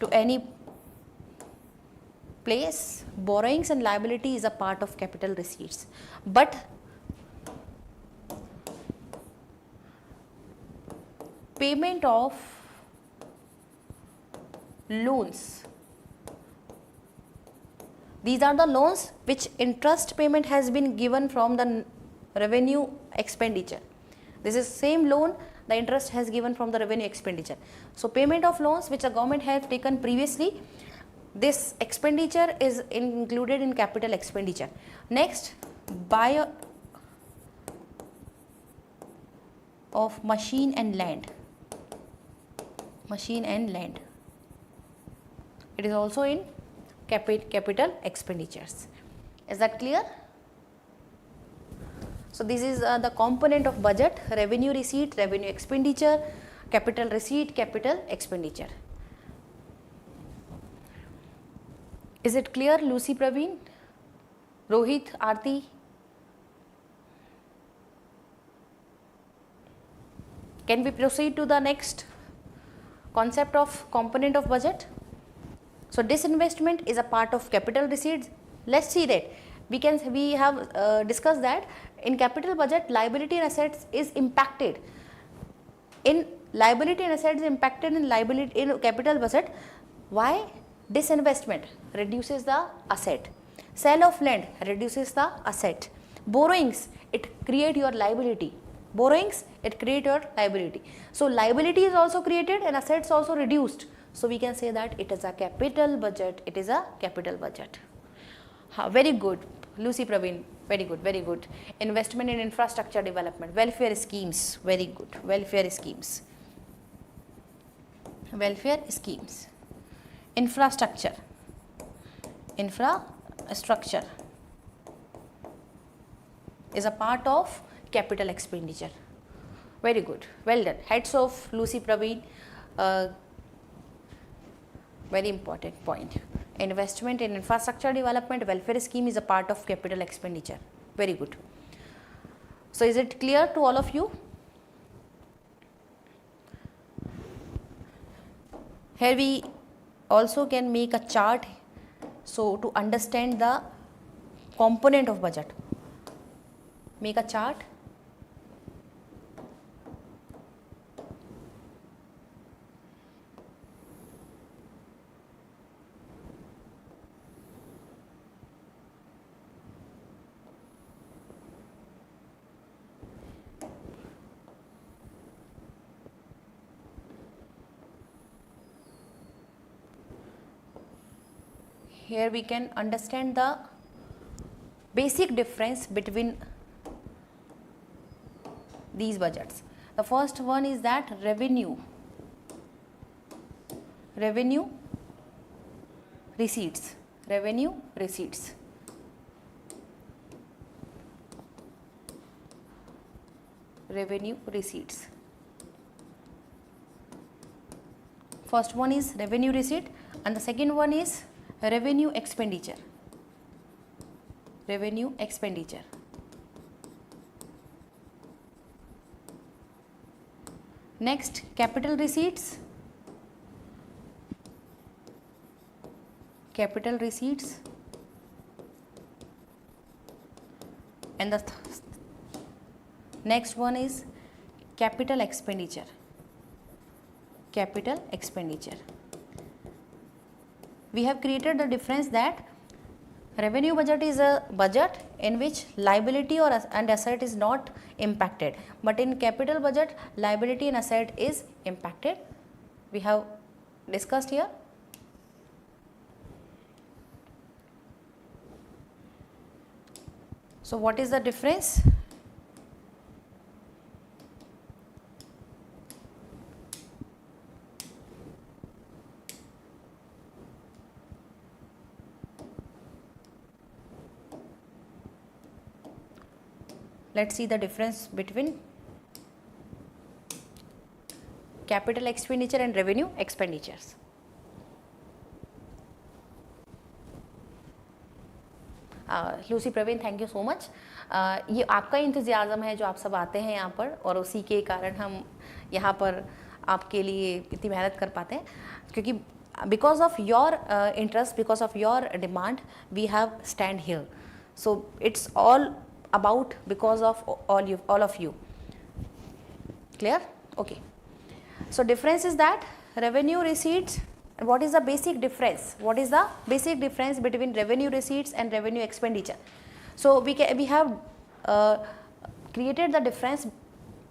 to any place, borrowings and liability is a part of capital receipts. But payment of loans, these are the loans which interest payment has been given from the revenue expenditure. This is same loan the interest has given from the revenue expenditure. So payment of loans which the government have taken previously, this expenditure is included in capital expenditure. Next, buy of machine and land. Machine and land, it is also in capital expenditures. Is that clear? So this is the component of budget: revenue receipt, revenue expenditure, capital receipt, capital expenditure. Is it clear, Lucy Praveen, Rohit, Aarti? Can we proceed to the next concept of component of budget? So disinvestment is a part of capital receipts. Let's see that. We have discussed that in capital budget, liability and assets is impacted. In liability and assets impacted in liability in capital budget. Why? Disinvestment reduces the asset. Sale of land reduces the asset. Borrowings, it create your liability. Borrowings, it create your liability. So liability is also created and assets also reduced. So we can say that it is a capital budget. It is a capital budget. Very good, Lucy Praveen. Very good, very good. Investment in infrastructure development, welfare schemes. Very good, welfare schemes. Welfare schemes. Infrastructure. Infrastructure is a part of capital expenditure. Very good, well done. Heads of Lucy Praveen. Very important point. Investment in infrastructure development, welfare scheme is a part of capital expenditure. Very good. So is it clear to all of you? Here we also can make a chart, so to understand the component of budget. Make a chart. Here we can understand the basic difference between these budgets. The first one is that revenue receipts, revenue receipts. Revenue receipts. First one is revenue receipt and the second one is revenue expenditure. Revenue expenditure. Next, capital receipts. Capital receipts. And the next one is capital expenditure. Capital expenditure. We have created the difference that revenue budget is a budget in which liability or and asset is not impacted, but in capital budget liability and asset is impacted. We have discussed here. So what is the difference? Let's see the difference between capital expenditure and revenue expenditures. Lucy Praveen, thank you so much. ये आपका इंतज़ाज़म है जो आप सब आते हैं यहाँ पर, और उसी के कारण हम यहाँ पर आपके लिए इतनी मेहनत कर पाते हैं, क्योंकि because of your interest, because of your demand we have stand here. So it's all about because of all of you. Clear? Okay. So difference is that revenue receipts. And what is the basic difference? What is the basic difference between revenue receipts and revenue expenditure? So we have created the difference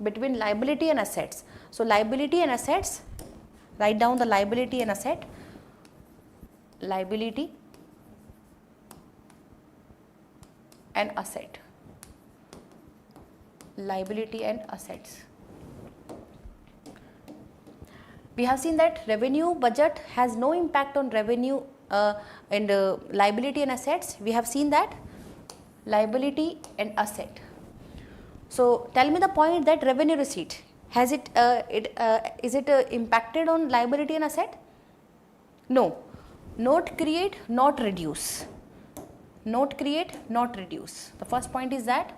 between liability and assets. So liability and assets. Write down the liability and asset. Liability and asset. Liability and assets. We have seen that revenue budget has no impact on revenue and liability and assets. We have seen that liability and asset. So tell me the point that revenue receipt has is it impacted on liability and asset? No. Not create, not reduce. Not create, not reduce. The first point is that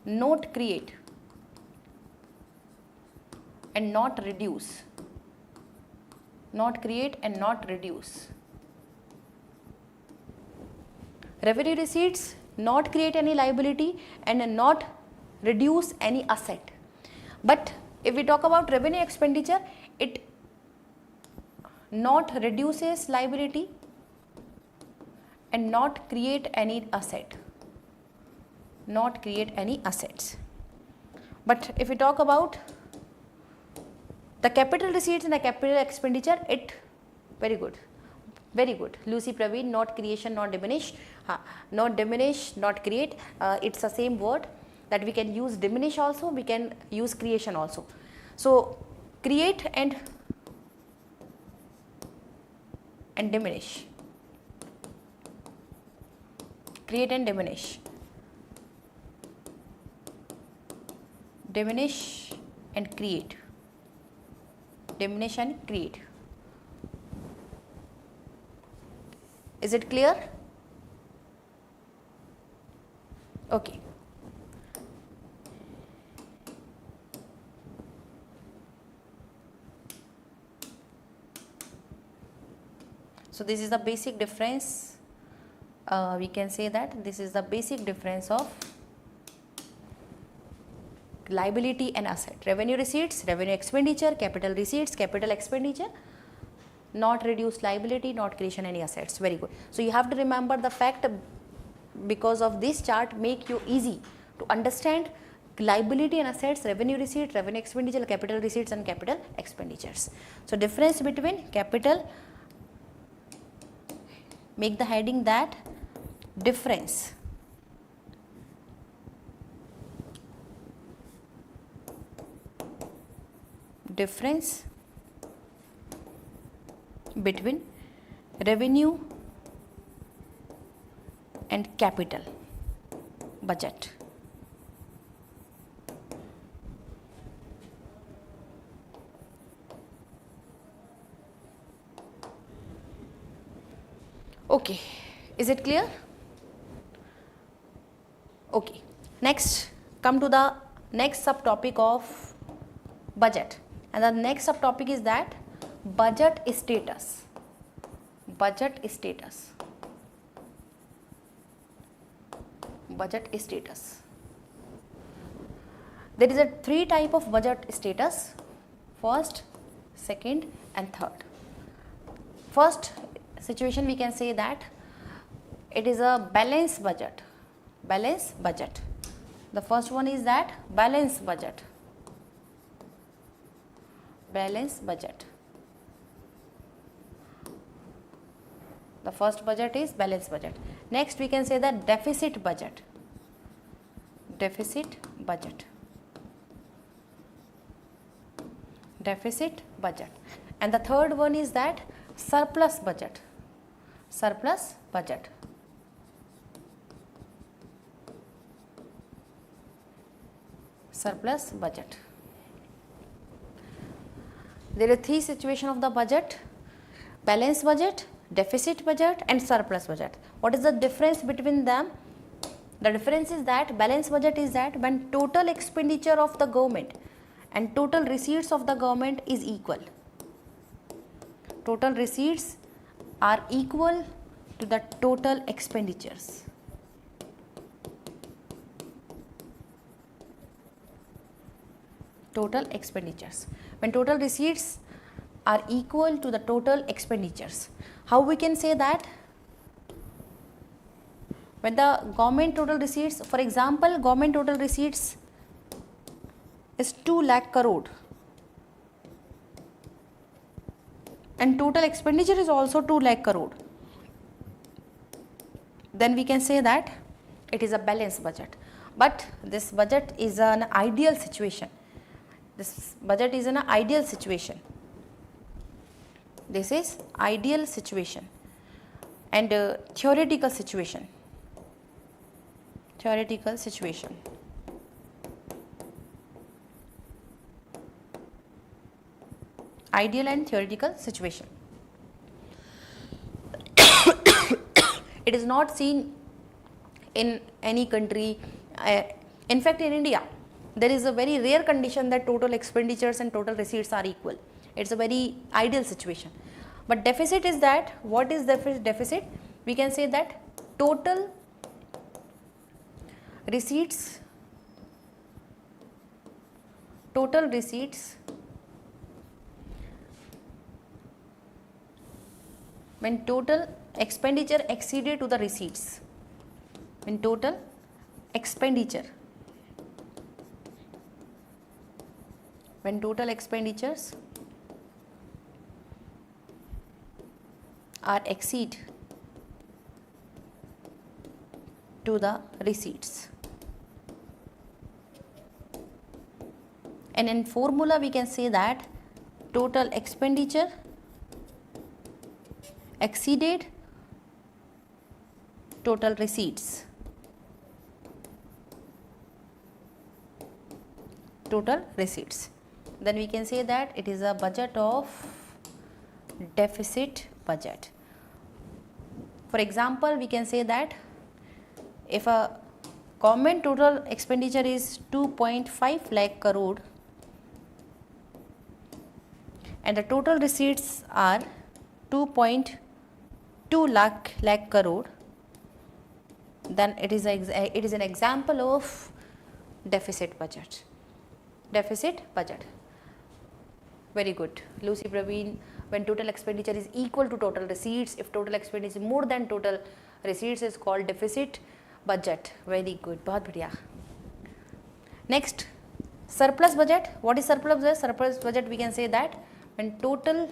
not create and not reduce. Not create and not reduce. Revenue receipts not create any liability and not reduce any asset. But if we talk about revenue expenditure, it not reduces liability and not create any asset. Not create any assets. But if we talk about the capital receipts and the capital expenditure, it very good, very good. Lucy Praveen, not creation, not diminish, not diminish, not create. It's the same word that we can use diminish also, we can use creation also. So create and diminish. Create and diminish. Diminish and create. Diminish and create. Is it clear? Okay. So this is the basic difference. We can say that this is the basic difference of liability and asset. Revenue receipts, revenue expenditure, capital receipts, capital expenditure, not reduce liability, not creation any assets. Very good. So you have to remember the fact, because of this chart make you easy to understand liability and assets, revenue receipt, revenue expenditure, capital receipts and capital expenditures. So difference between capital, make the heading that difference between revenue and capital budget. Okay, is it clear? Okay, next come to the next subtopic of budget, and the next subtopic is that budget status. Budget status. Budget status. There is a three type of budget status: first, second and third. First situation we can say that it is a balanced budget. Balanced budget. The first one is that balanced budget. Balanced budget. The first budget is balanced budget. Next we can say that deficit budget. Deficit budget. Deficit budget. And the third one is that surplus budget. Surplus budget. Surplus budget. There are three situations of the budget: balanced budget, deficit budget and surplus budget. What is the difference between them? The difference is that balanced budget is that when total expenditure of the government and total receipts of the government is equal. Total receipts are equal to the total expenditures. Total expenditures. When total receipts are equal to the total expenditures. How we can say that? When the government total receipts, for example, government total receipts is 2 lakh crore and total expenditure is also 2 lakh crore, then we can say that it is a balanced budget. But this budget is an ideal situation. This budget is an ideal situation. This is ideal situation and theoretical situation. Theoretical situation. Ideal and theoretical situation. It is not seen in any country. In fact, in India, there is a very rare condition that total expenditures and total receipts are equal. It's a very ideal situation. But deficit is that, what is deficit? We can say that total receipts, when total expenditure exceeded to the receipts, when total expenditure, when total expenditures are exceed to the receipts. And in formula we can say that total expenditure exceeded total receipts. Total receipts. Then we can say that it is a budget of deficit budget. For example, we can say that if a government total expenditure is 2.5 lakh crore and the total receipts are 2.2 lakh crore, then it is an example of deficit budget. Deficit budget. Very good. Lucy Praveen, when total expenditure is equal to total receipts, if total expenditure is more than total receipts, is called deficit budget. Very good. बहुत बढ़िया. Next, surplus budget. What is surplus budget? Surplus budget, we can say that when total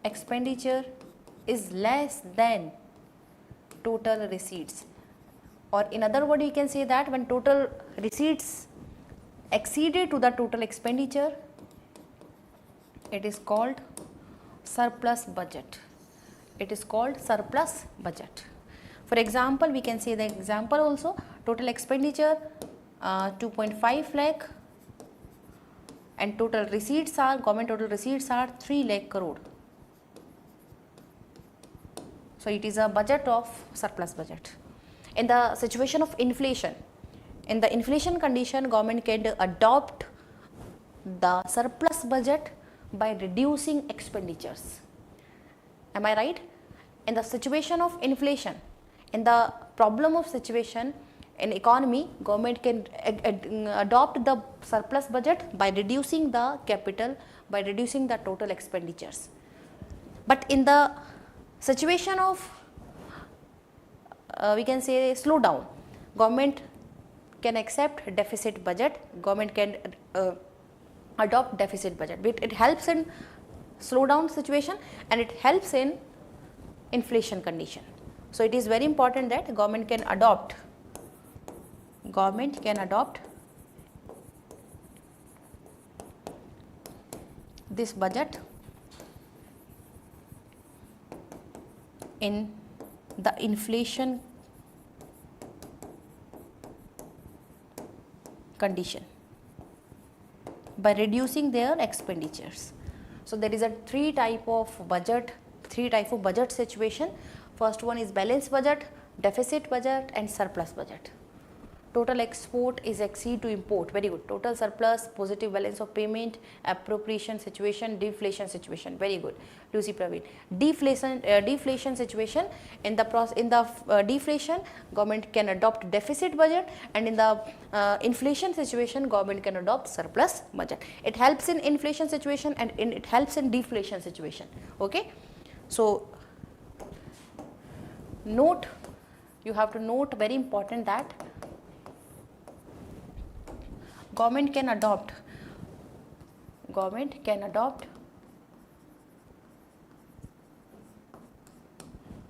expenditure is less than total receipts, or in other words, we can say that when total receipts exceeded to the total expenditure, it is called surplus budget. It is called surplus budget. For example, we can say the example also, total expenditure 2.5 lakh and total receipts are, government total receipts are 3 lakh crore. So it is a budget of surplus budget. In the situation of inflation, in the inflation condition, government can adopt the surplus budget by reducing expenditures. Am I right? In the situation of inflation, in the problem of situation in economy, government can adopt the surplus budget by reducing the capital, by reducing the total expenditures. But in the situation of we can say slowdown, government can accept deficit budget, government can adopt deficit budget. It helps in slowdown situation and it helps in inflation condition. So it is very important that government can adopt this budget in the inflation condition by reducing their expenditures. So there is a three type of budget situation. First one is balanced budget, deficit budget and surplus budget. Total export is exceed to import, very good. Total surplus, positive balance of payment, appropriation situation, deflation situation, very good. Lucy Praveen. Deflation situation, in the deflation, government can adopt deficit budget, and in the inflation situation, government can adopt surplus budget. It helps in inflation situation and it helps in deflation situation. Okay. So note, you have to note, very important, that government can adopt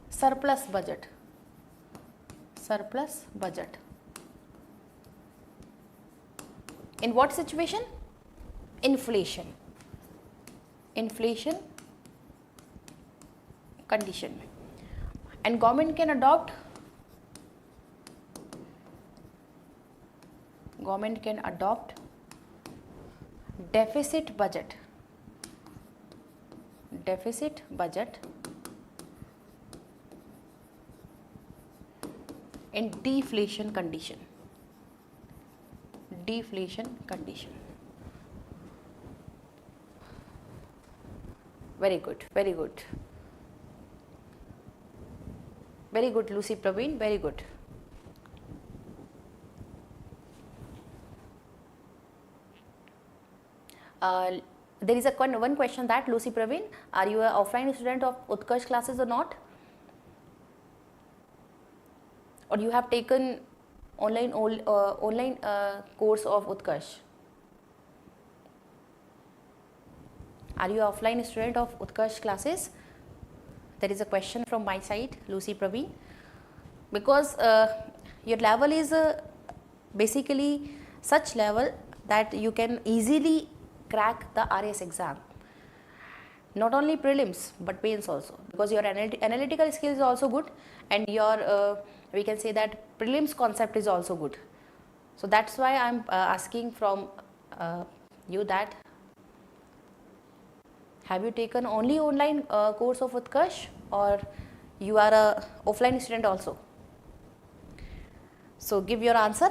surplus budget in what situation? Inflation condition. And government can adopt deficit budget in deflation condition. Very good, very good. Very good, Lucy Praveen, very good. There is one question, that Lucy Praveen, are you an offline student of Utkarsh classes or not? Or you have taken online course of Utkarsh? Are you an offline student of Utkarsh classes? There is a question from my side, Lucy Praveen, because your level is basically such level that you can easily crack the RAS exam. Not only prelims but mains also, because your analytical skills is also good, and your we can say that prelims concept is also good. So that's why I am asking from you that have you taken only online course of Utkarsh, or you are a offline student also? So give your answer.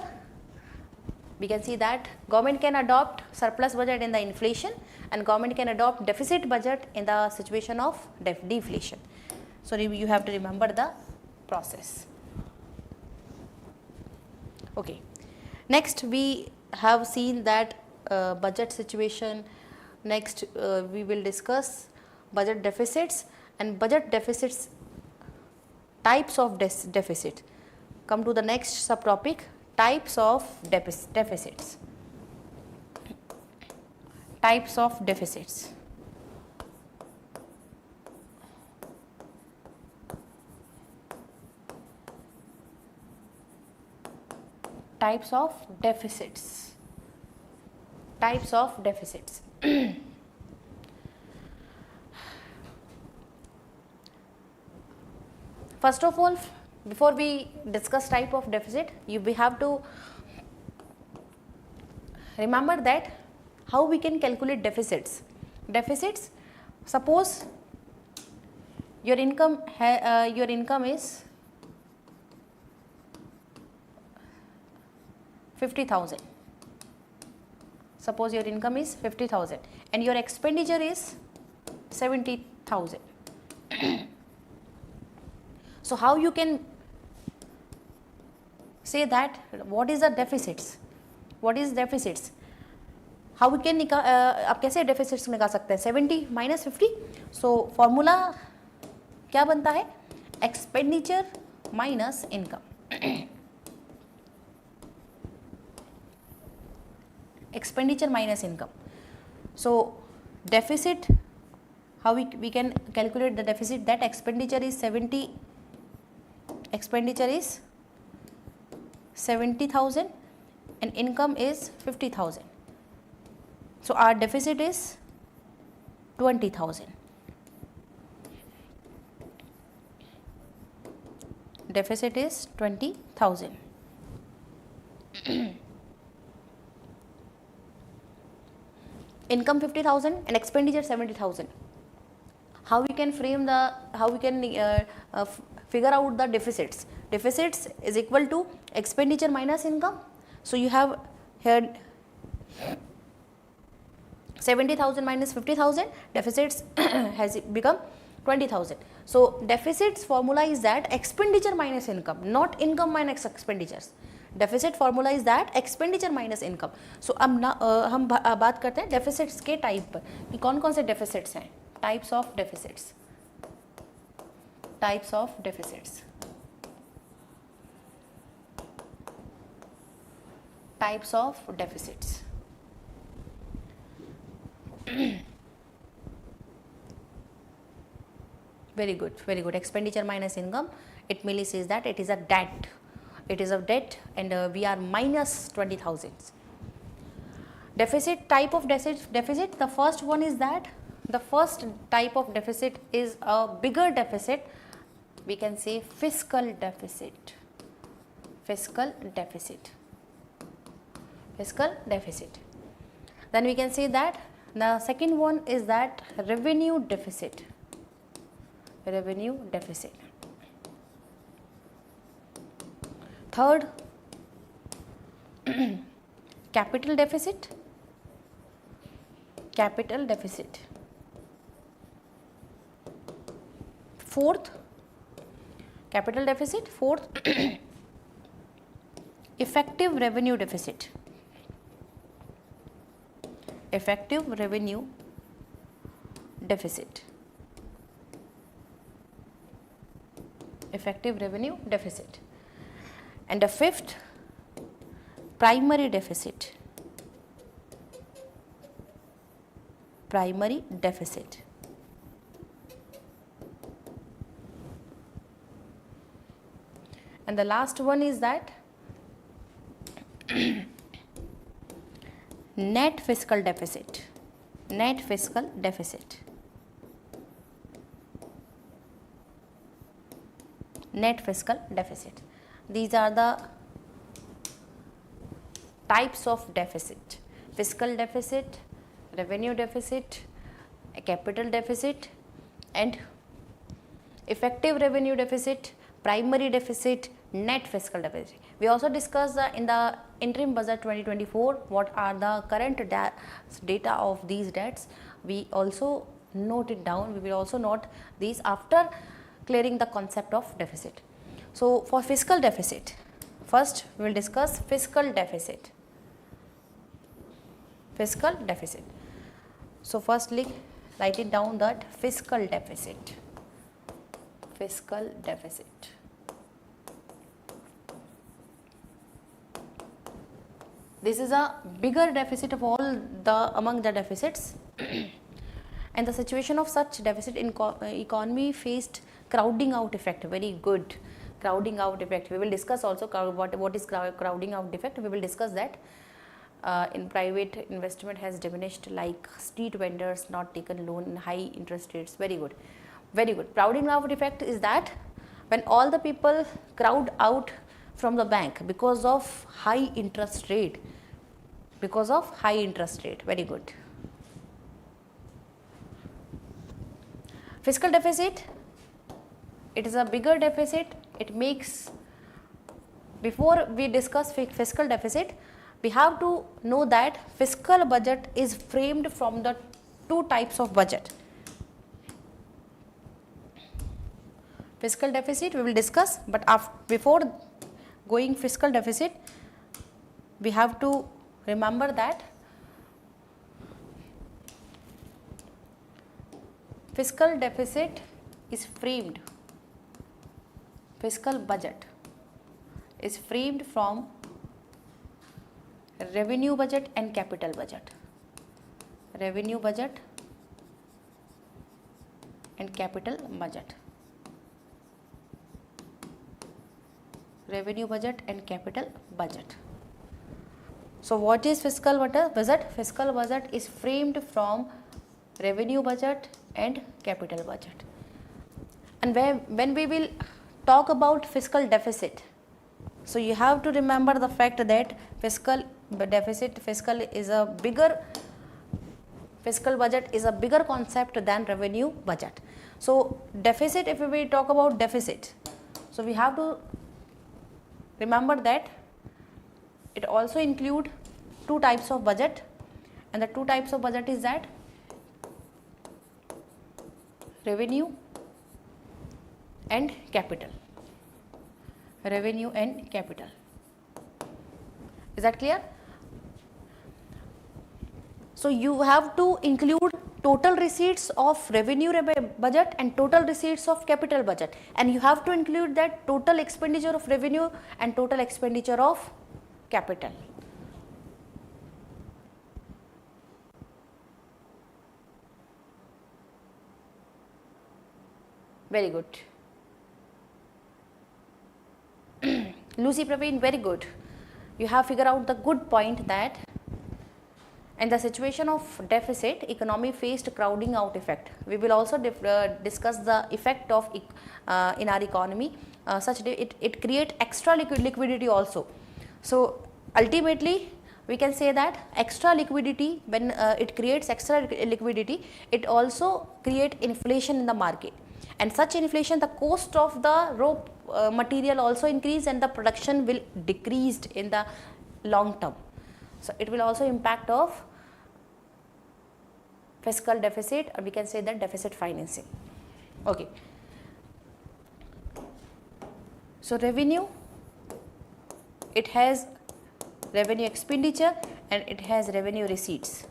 We can see that government can adopt surplus budget in the inflation, and government can adopt deficit budget in the situation of deflation. So you have to remember the process. Okay. Next we have seen that budget situation. Next we will discuss budget deficits and budget deficits, types of deficit. Come to the next subtopic, types of deficits. Types of deficits. Types of deficits. Types of deficits. First of all, before we discuss type of deficit, we have to remember that how we can calculate deficits. Deficits, suppose your income is 50,000. Suppose your income is 50,000 and your expenditure is 70,000. So how you can say that what is the deficits? What is deficits? How we can आप कैसे deficits निकाल सकते हैं? 70 minus 50. So formula क्या बनता है? Expenditure minus income. Expenditure minus income. So deficit, how we can calculate the deficit, that expenditure is 70,000 and income is 50,000. So our deficit is 20,000. Deficit is 20,000. Income 50,000 and expenditure 70,000. How we can frame the, how we can figure out the deficits? Deficits is equal to expenditure minus income. So you have here 70,000 minus 50,000, deficits has become 20,000. So deficits formula is that expenditure minus income, not income minus expenditures. Deficit formula is that expenditure minus income. So अब हम बात करते हैं deficits के type पर कि कौन कौन से deficits हैं. Types of deficits. Types of deficits. Types of deficits. Very good, very good. Expenditure minus income, it merely says that it is a debt. It is a debt and we are minus 20,000. Deficit, type of deficit, the first one is that the first type of deficit is a bigger deficit. We can say fiscal deficit. Fiscal deficit. Fiscal deficit. Then we can say that the second one is that revenue deficit. Revenue deficit. Third, capital deficit. Capital deficit. Fourth, capital deficit. Fourth, effective revenue deficit. Effective revenue deficit. Effective revenue deficit. And the fifth, primary deficit. Primary deficit. And the last one is that net fiscal deficit. Net fiscal deficit. Net fiscal deficit. These are the types of deficit: fiscal deficit, revenue deficit, capital deficit, and effective revenue deficit, primary deficit, net fiscal deficit. We also discussed in the interim budget 2024 what are the current data of these debts. We also note it down. We will also note these after clearing the concept of deficit. So for fiscal deficit, first we will discuss fiscal deficit. Fiscal deficit. So firstly, write it down that fiscal deficit. Fiscal deficit. This is a bigger deficit of all among the deficits. And the situation of such deficit in economy faced crowding out effect. Very good. Crowding out effect. We will discuss also what is crowding out effect. We will discuss that. In private investment has diminished, like street vendors not taken loan in high interest rates. Very good. Very good. Crowding out effect is that When all the people crowd out from the bank because of high interest rate, because of high interest rate. Very good. Fiscal deficit, it is a bigger deficit. It makes, before we discuss fiscal deficit, we have to know that fiscal budget is framed from the two types of budget. Fiscal deficit we will discuss, but before going fiscal deficit, we have to remember that fiscal deficit is framed, fiscal budget is framed from revenue budget and capital budget. Revenue budget and capital budget. Revenue budget and capital budget. So what is fiscal budget? Fiscal budget is framed from revenue budget and capital budget. And when we will talk about fiscal deficit, so you have to remember the fact that fiscal deficit, fiscal budget is a bigger concept than revenue budget. So deficit, if we talk about deficit, so we have to remember that it also include two types of budget, and the two types of budget is that revenue and capital. Revenue and capital. Is that clear? So you have to include total receipts of revenue budget and total receipts of capital budget, and you have to include that total expenditure of revenue and total expenditure of capital. Very good. Lucy Praveen, very good. You have figured out the good point that in the situation of deficit, economy faced crowding out effect. We will also discuss the effect of in our economy, such that it create extra liquidity also. So ultimately we can say that extra liquidity, when it creates extra liquidity, it also create inflation in the market, and such inflation, the cost of the raw material also increase and the production will decreased in the long term. So it will also impact of fiscal deficit, or we can say that deficit financing. Okay. So revenue, it has revenue expenditure and it has revenue receipts.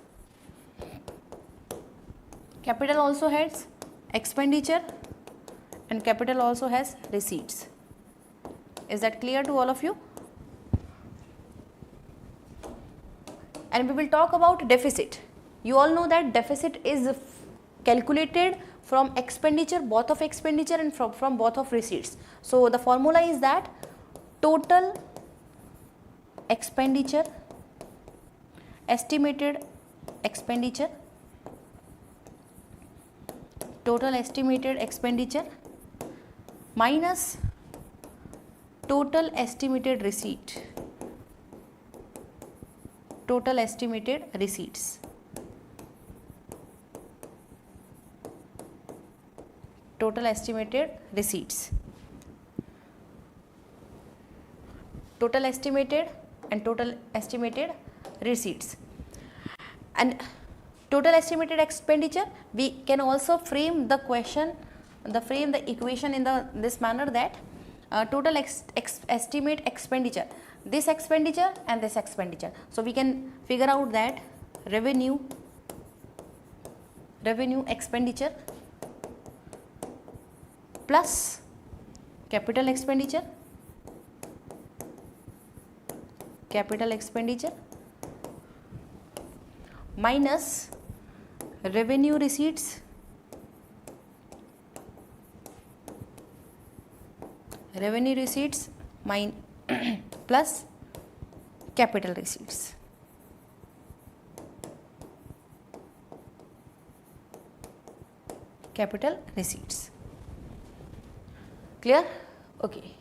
Capital also has expenditure and capital also has receipts. Is that clear to all of you? And we will talk about deficit. You all know that deficit is calculated from expenditure, both of expenditure and from both of receipts. So the formula is that total expenditure, estimated expenditure, total estimated expenditure minus total estimated receipt, total estimated receipts. Total estimated receipts. Total estimated and total estimated receipts. And total estimated expenditure, we can also frame the question, the equation in this manner that total estimate expenditure, this expenditure and this expenditure. So we can figure out that revenue expenditure plus capital expenditure minus revenue receipts plus capital receipts. Capital receipts. Clear? Okay.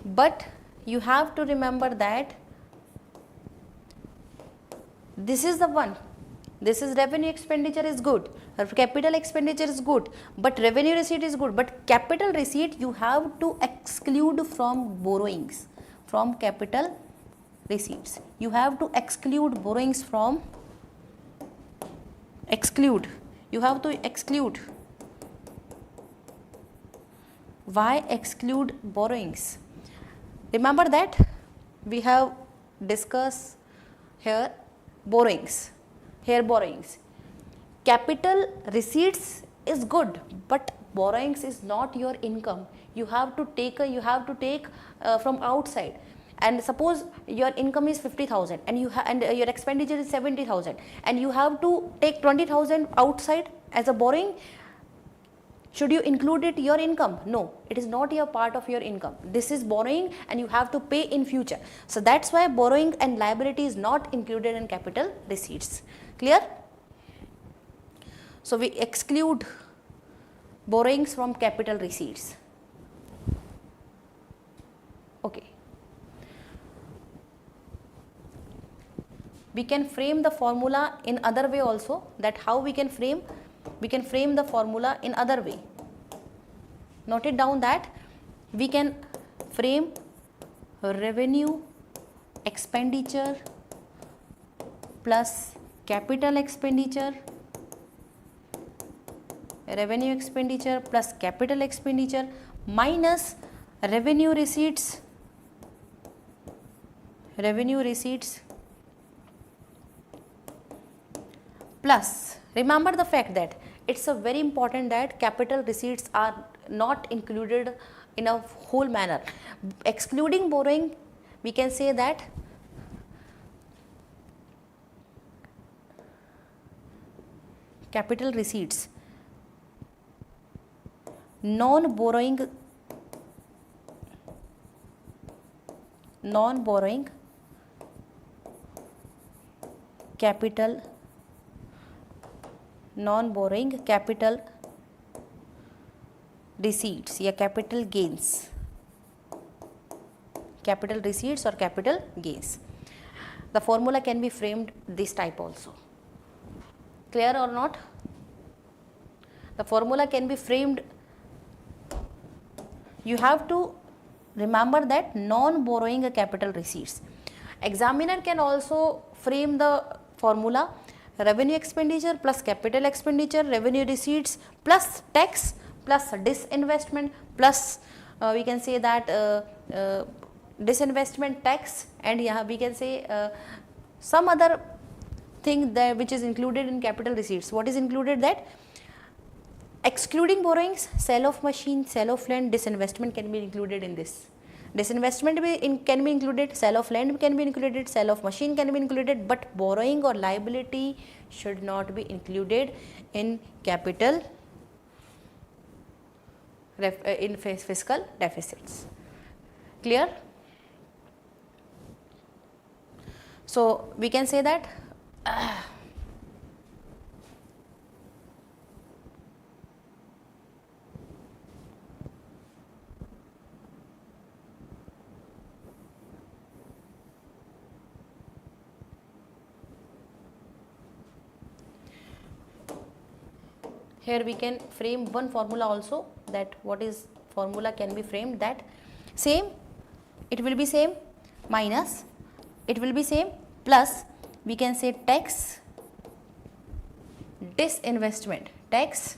But you have to remember that this is the one. This is revenue expenditure is good, capital expenditure is good, but revenue receipt is good. But capital receipt you have to exclude from borrowings, from capital receipts. You have to exclude borrowings from, exclude. You have to exclude. Why exclude borrowings? Remember that we have discussed here borrowings. Here borrowings. Capital receipts is good, but borrowings is not your income. You have to take from outside. And suppose your income is 50,000 and your expenditure is 70,000, and you have to take 20,000 outside as a borrowing. Should you include it your income? No, it is not your part of your income. This is borrowing and you have to pay in future. So that's why borrowing and liability is not included in capital receipts. Clear? So we exclude borrowings from capital receipts. Okay. We can frame the formula in other way also. That how we can frame? We can frame the formula in other way. Note it down that we can frame revenue expenditure plus capital expenditure, revenue expenditure plus capital expenditure minus revenue receipts plus, remember the fact that it's a very important that capital receipts are not included in a whole manner. Excluding borrowing, we can say that capital receipts, non-borrowing capital receipts या capital gains, capital receipts or capital gains. The formula can be framed this type also. Clear or not? The formula can be framed. You have to remember that non-borrowing capital receipts. Examiner can also frame the formula revenue expenditure plus capital expenditure, revenue receipts plus tax plus disinvestment plus we can say that disinvestment tax, and yeah, we can say some other thing that which is included in capital receipts. What is included? That excluding borrowings, sale of machine, sale of land, disinvestment can be included in this. Disinvestment can be included, sale of land can be included, sale of machine can be included, but borrowing or liability should not be included in capital in fiscal deficits. Clear? So we can say that here we can frame one formula also, that what is formula can be framed, that same, it will be same, minus, it will be same, plus we can say tax, disinvestment, tax,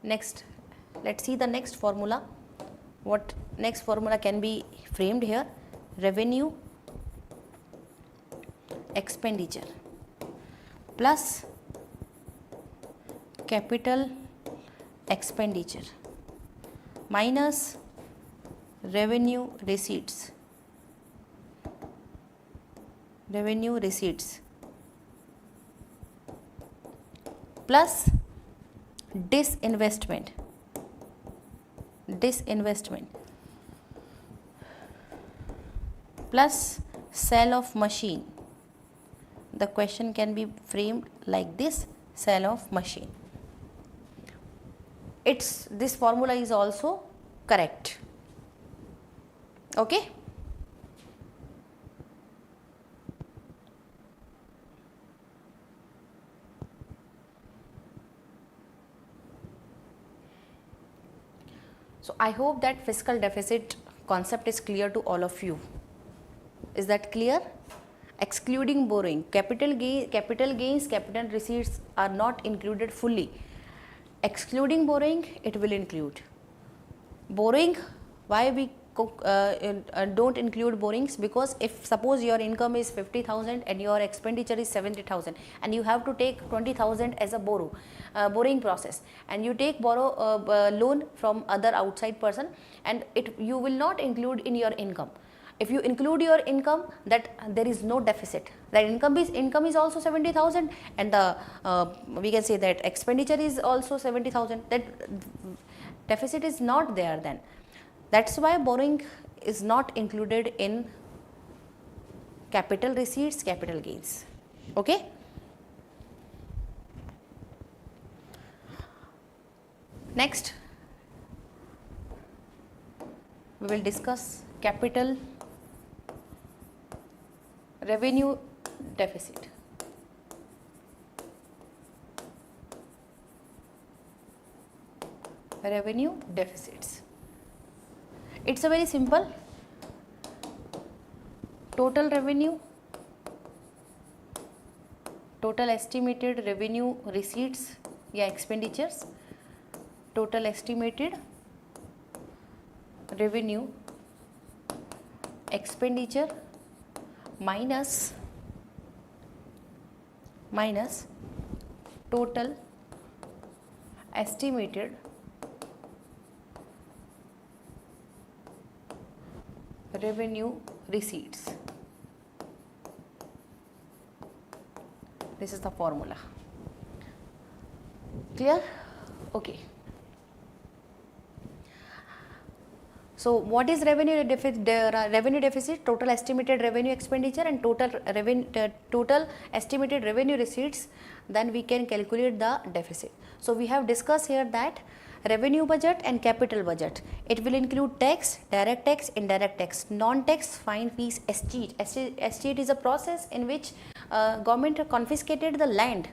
next let's see the next formula. What next formula can be framed here? Revenue expenditure plus capital expenditure minus revenue receipts plus disinvestment. plus sale of machine. The question can be framed like this: sale of machine. This formula is also correct. Okay. So I hope that fiscal deficit concept is clear to all of you. Is that clear? Excluding borrowing, capital gains, capital receipts are not included fully. Excluding borrowing, it will include. Borrowing, why we don't include borrowings? Because if suppose your income is 50,000 and your expenditure is 70,000 and you have to take 20,000 as a borrowing process, and you take loan from other outside person, and you will not include in your income. If you include your income, that there is no deficit. That income is also 70,000, and the we can say that expenditure is also 70,000. That deficit is not there then. That's why borrowing is not included in capital receipts, capital gains. Okay. Next, we will discuss capital revenue deficit. Revenue deficits. It's a very simple. Total revenue, total estimated revenue receipts या expenditures, total estimated revenue expenditure minus total estimated revenue receipts. This is the formula. Clear? Okay. So what is revenue deficit? Total estimated revenue expenditure and total estimated revenue receipts. Then we can calculate the deficit. So we have discussed here that revenue budget and capital budget. It will include tax, direct tax, indirect tax, non-tax, fine, fees, escheat. Escheat is a process in which government confiscated the land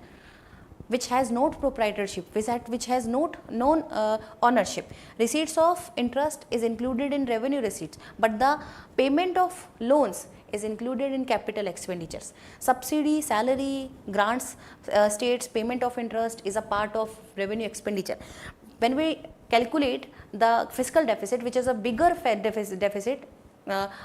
which has no proprietorship, which has no known ownership. Receipts of interest is included in revenue receipts, but the payment of loans is included in capital expenditures. Subsidy, salary, grants, states, payment of interest is a part of revenue expenditure. When we calculate the fiscal deficit, which is a bigger deficit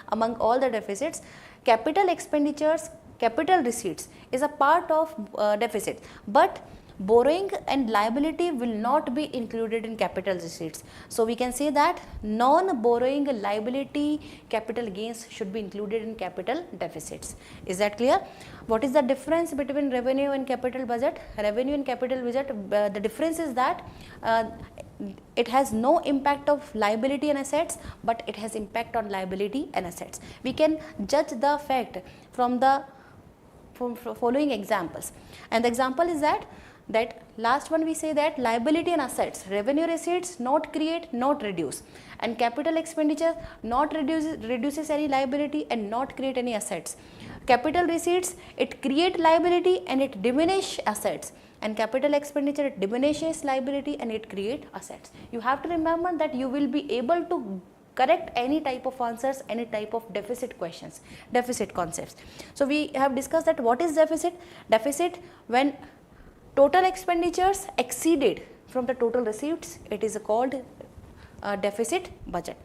among all the deficits, capital expenditures, capital receipts is a part of deficit, but borrowing and liability will not be included in capital receipts. So we can say that non-borrowing liability capital gains should be included in capital deficits. Is that clear? What is the difference between revenue and capital budget? Revenue and capital budget, the difference is that it has no impact of liability and assets, but it has impact on liability and assets. We can judge the fact from the following examples, and the example is that last one we say that liability and assets, revenue receipts not create, not reduce, and capital expenditure not reduces any liability and not create any assets. Capital receipts, it create liability and it diminish assets, and capital expenditure, it diminishes liability and it create assets. You have to remember that you will be able to correct any type of answers, any type of deficit questions, deficit concepts. So we have discussed that what is deficit? Deficit, when total expenditures exceeded from the total receipts, it is called deficit budget.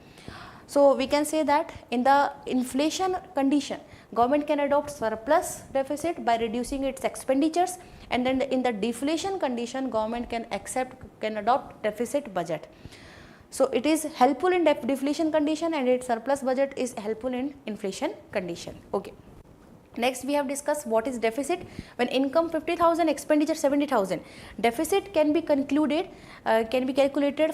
So we can say that in the inflation condition, government can adopt surplus deficit by reducing its expenditures, and then in the deflation condition, government can adopt deficit budget. So it is helpful in deflation condition, and its surplus budget is helpful in inflation condition. Okay. Next we have discussed what is deficit. When income 50,000, expenditure 70,000, deficit can be calculated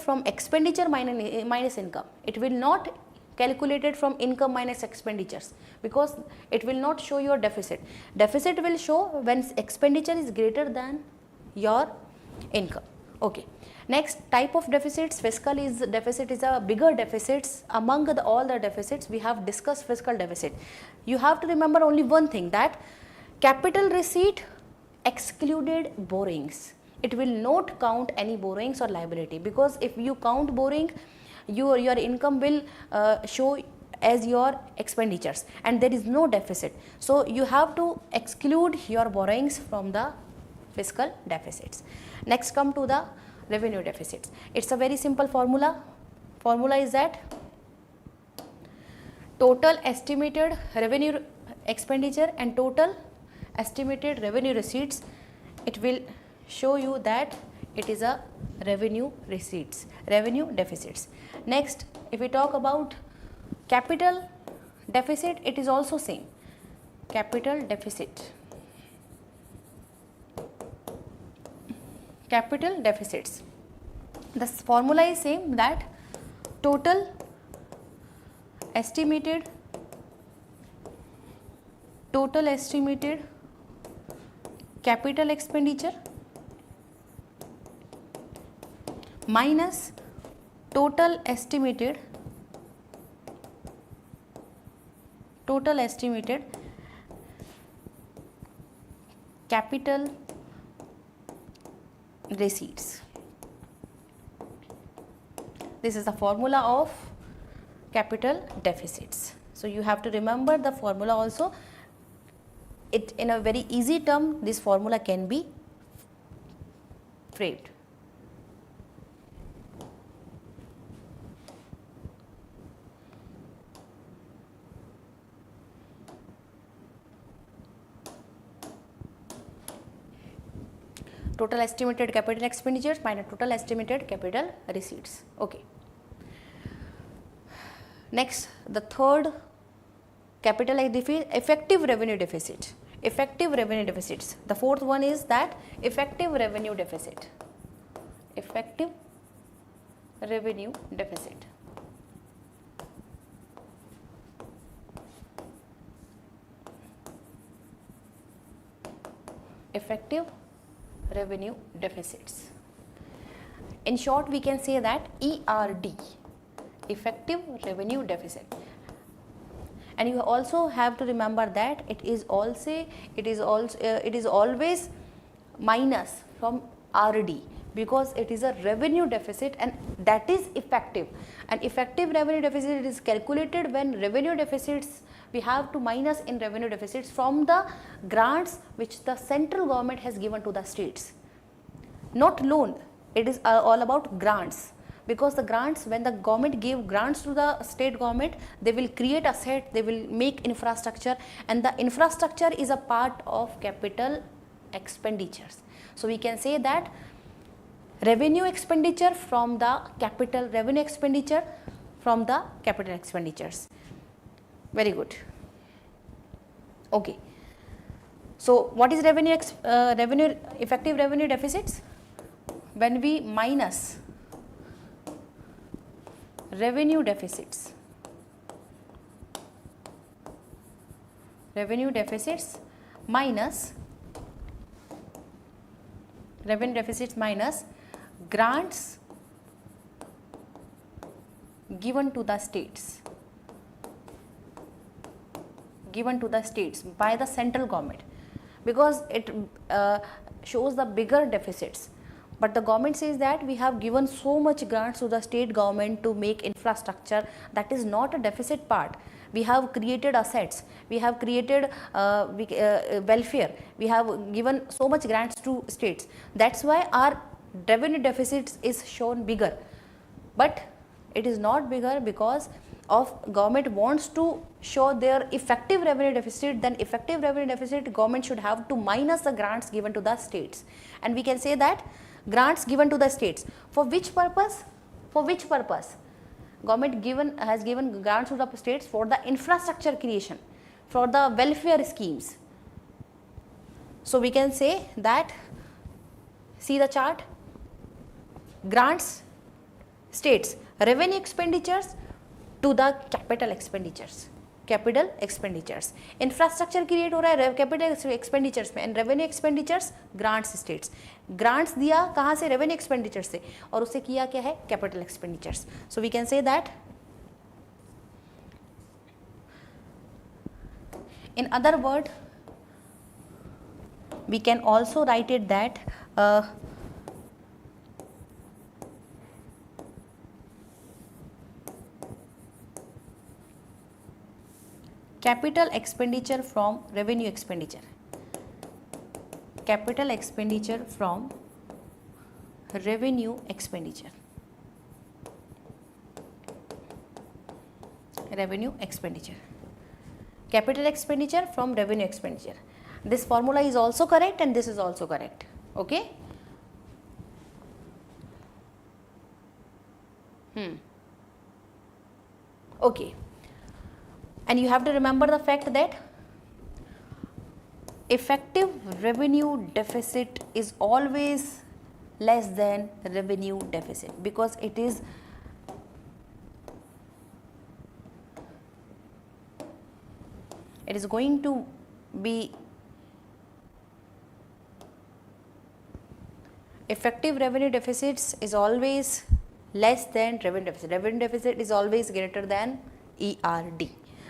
from expenditure minus income. It will not calculated from income minus expenditures, because it will not show your deficit. Deficit will show when expenditure is greater than your income. Okay. Next type of deficits, fiscal is deficit is a bigger deficits among all the deficits. We have discussed fiscal deficit. You have to remember only one thing, that capital receipt excluded borrowings. It will not count any borrowings or liability, because if you count borrowing, your income will show as your expenditures and there is no deficit. So you have to exclude your borrowings from the fiscal deficits. Next come to the revenue deficits. It's a very simple formula. Formula is that total estimated revenue expenditure and total estimated revenue receipts. It will show you that it is a revenue receipts, revenue deficits. Next, if we talk about capital deficit, it is also same, capital deficit. Capital deficits. The formula is same, that total estimated capital expenditure minus total estimated capital receipts. This is the formula of capital deficits. So you have to remember the formula also. It in a very easy term, this formula can be framed. Total estimated capital expenditures minus total estimated capital receipts. Okay. Next, the third capital deficit, effective revenue deficit. Effective revenue deficits. The fourth one is that effective revenue deficit. Effective revenue deficit. Effective revenue deficits. In short, we can say that ERD, effective revenue deficit. And you also have to remember that it is always minus from RD, because it is a revenue deficit and that is effective. And effective revenue deficit is calculated when revenue deficits, we have to minus in revenue deficits from the grants which the central government has given to the states. Not loan, it is all about grants, because the grants, when the government gave grants to the state government, they will create asset, they will make infrastructure, and the infrastructure is a part of capital expenditures. So we can say that revenue expenditure from the capital, revenue expenditure from the capital expenditures. Very good. Okay. So what is effective revenue deficits? When we minus revenue deficits minus grants given to the states by the central government, because it shows the bigger deficits. But the government says that we have given so much grants to the state government to make infrastructure, that is not a deficit part. We have created assets, we have created welfare, we have given so much grants to states. That's why our revenue deficits is shown bigger. But it is not bigger because of government wants to show their effective revenue deficit. Then effective revenue deficit, government should have to minus the grants given to the states. And we can say that grants given to the states, for which purpose? Government has given grants to the states for the infrastructure creation, for the welfare schemes. So we can say that, see the chart, grants, states, revenue expenditures to the capital expenditures. Capital expenditures, infrastructure create हो रहा है capital expenditures में, and revenue expenditures grants states, grants दिया कहाँ से, revenue expenditure से, और उसे किया क्या है, capital expenditures. So we can say that in other word we can also write it that capital expenditure from revenue expenditure, capital expenditure from revenue expenditure, revenue expenditure, capital expenditure from revenue expenditure. This formula is also correct and this is also correct. Okay. Okay. And you have to remember the fact that effective revenue deficit is always less than revenue deficit, because it is going to be effective revenue deficits is always less than revenue deficit. Revenue deficit is always greater than ERD,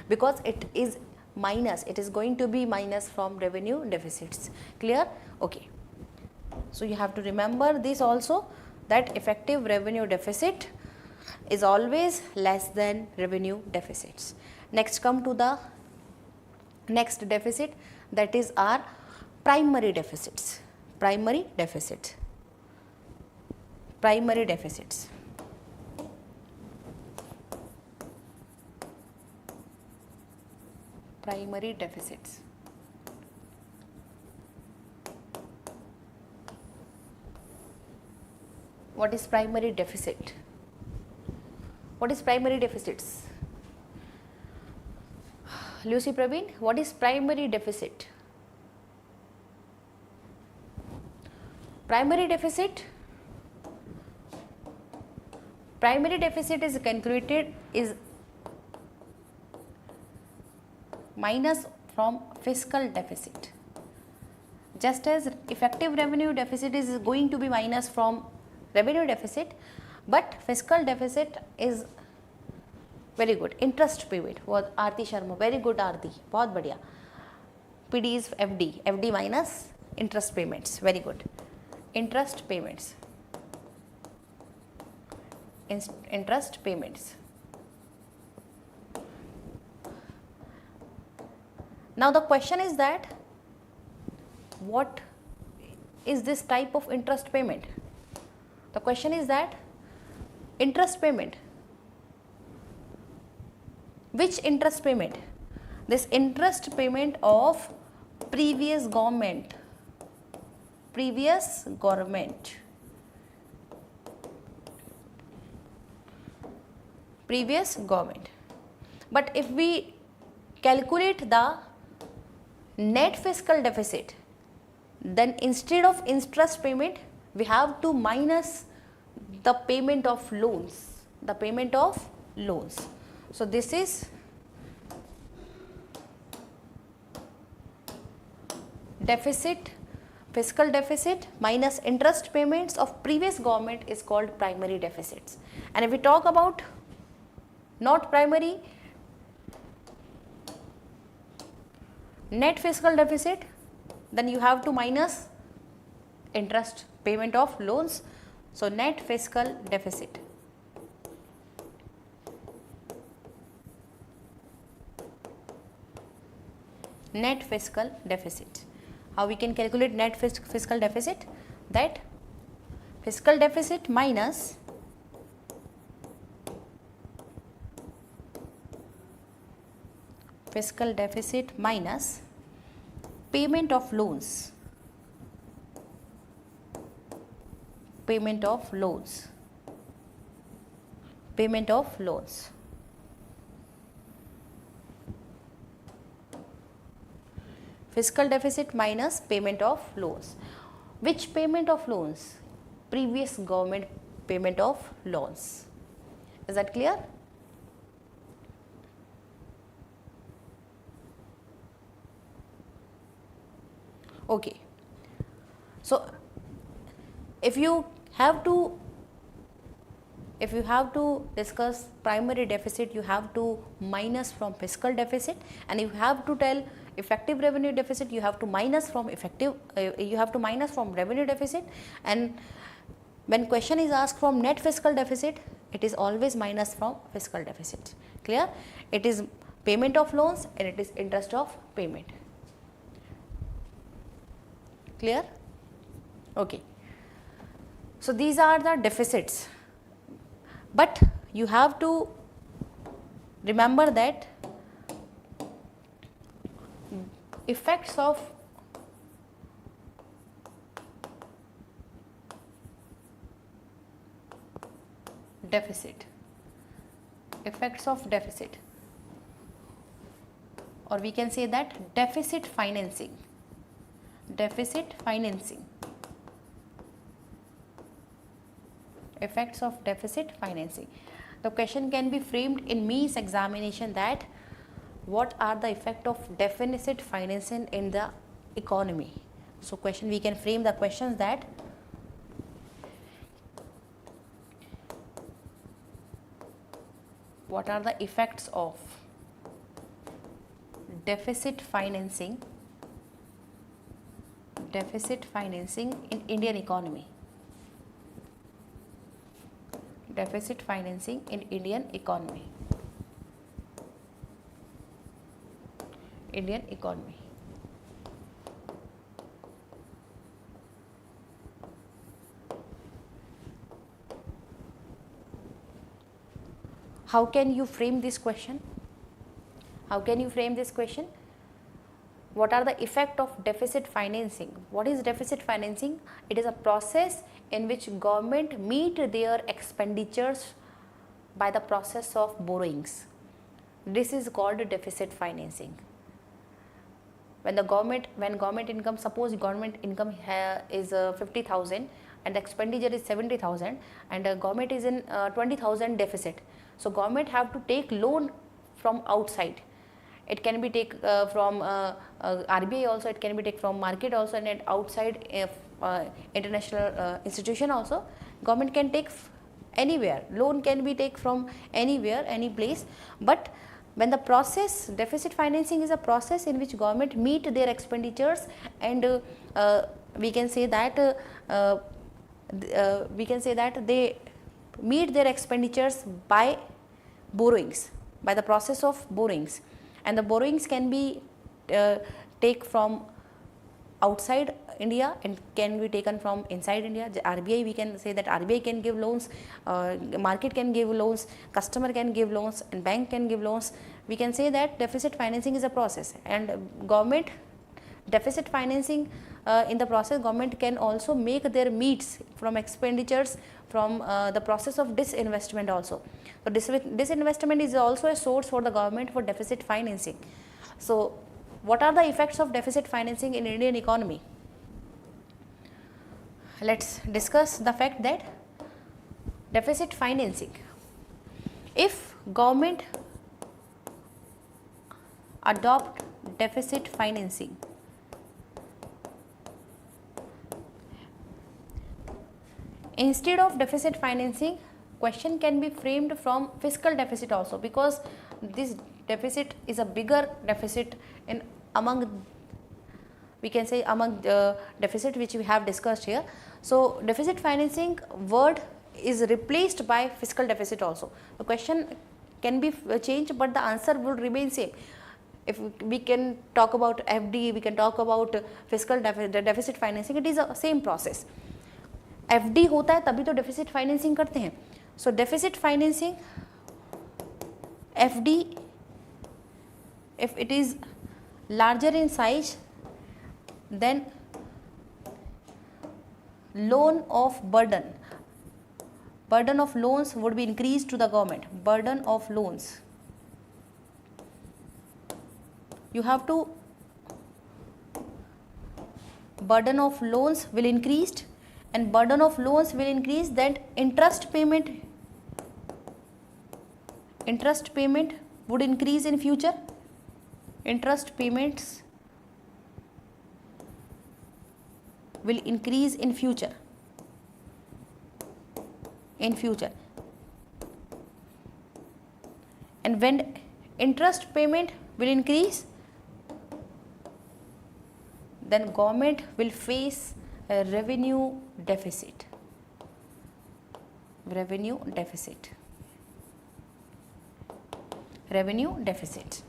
because it is minus, it is going to be minus from revenue deficits. Clear? Okay. So you have to remember this also, that effective revenue deficit is always less than revenue deficits. Next, come to the next deficit, that is our primary deficits. Primary deficits. Primary deficits. Primary deficits. What is primary deficit? What is primary deficits? Lucy Praveen, what is primary deficit? Primary deficit. Primary deficit is calculated is minus from fiscal deficit. Just as effective revenue deficit is going to be minus from revenue deficit, but fiscal deficit is very good. Interest payment, what Aarti Sharma, very good Aarti, बहुत बढ़िया. PD is FD, FD minus interest payments, very good. Interest payments, interest payments. Now the question is that what is this type of interest payment? The question is that interest payment, which interest payment? This interest payment of previous government, previous government, previous government. But if we calculate the net fiscal deficit, then instead of interest payment we have to minus the payment of loans, the payment of loans. So this is deficit, fiscal deficit minus interest payments of previous government is called primary deficits. And if we talk about not primary, net fiscal deficit, then you have to minus interest payment of loans. So net fiscal deficit. Net fiscal deficit. How we can calculate net fiscal deficit? That fiscal deficit minus fiscal deficit minus payment of loans, payment of loans, payment of loans. Fiscal deficit minus payment of loans. Which payment of loans? Previous government payment of loans. Is that clear? Okay. So if you have to discuss primary deficit, you have to minus from fiscal deficit, and you have to tell effective revenue deficit, you have to minus from revenue deficit. And when question is asked from net fiscal deficit, it is always minus from fiscal deficit. Clear? It is payment of loans and it is interest of payment. Clear? Okay. So these are the deficits, but you have to remember that effects of deficit, or we can say that deficit financing. Effects of deficit financing. The question can be framed in ME's examination that what are the effect of deficit financing in the economy. So question, we can frame the questions that what are the effects of deficit financing in Indian economy. Deficit financing in Indian economy. How can you frame this question? What are the effect of deficit financing? What is deficit financing? It is a process in which government meet their expenditures by the process of borrowings. This is called deficit financing. When government income, suppose government income is 50,000 and the expenditure is 70,000, and government is in 20,000 deficit. So government have to take loan from outside. It can be take from RBI also, it can be take from market also, and outside international institution also. Government can take anywhere, loan can be take from anywhere, any place. But when the process, deficit financing is a process in which government meet their expenditures, and we can say that they meet their expenditures by borrowings, by the process of borrowings. And the borrowings can be take from outside India and can be taken from inside India. The RBI, we can say that RBI can give loans, market can give loans, customer can give loans, and bank can give loans. We can say that deficit financing is a process, and government deficit financing in the process, government can also make their meets from expenditures from the process of disinvestment also. So disinvestment is also a source for the government for deficit financing. So what are the effects of deficit financing in Indian economy? Let's discuss the fact that deficit financing, if government adopt deficit financing, instead of deficit financing, question can be framed from fiscal deficit also, because this deficit is a bigger deficit in among, we can say, among the deficit which we have discussed here. So deficit financing word is replaced by fiscal deficit also. The question can be changed, but the answer will remain same. If we can talk about FD, we can talk about fiscal deficit financing, it is a same process. FD होता है तभी तो deficit financing करते हैं. So deficit financing, FD, if it is larger in size, then loan of burden of loans would be increased to the government. Burden of loans, you have to, burden of loans will increased, and burden of loans will increase, then interest payment would increase in future. Interest payments will increase in future. And when interest payment will increase, then government will face a revenue deficit. Revenue deficit.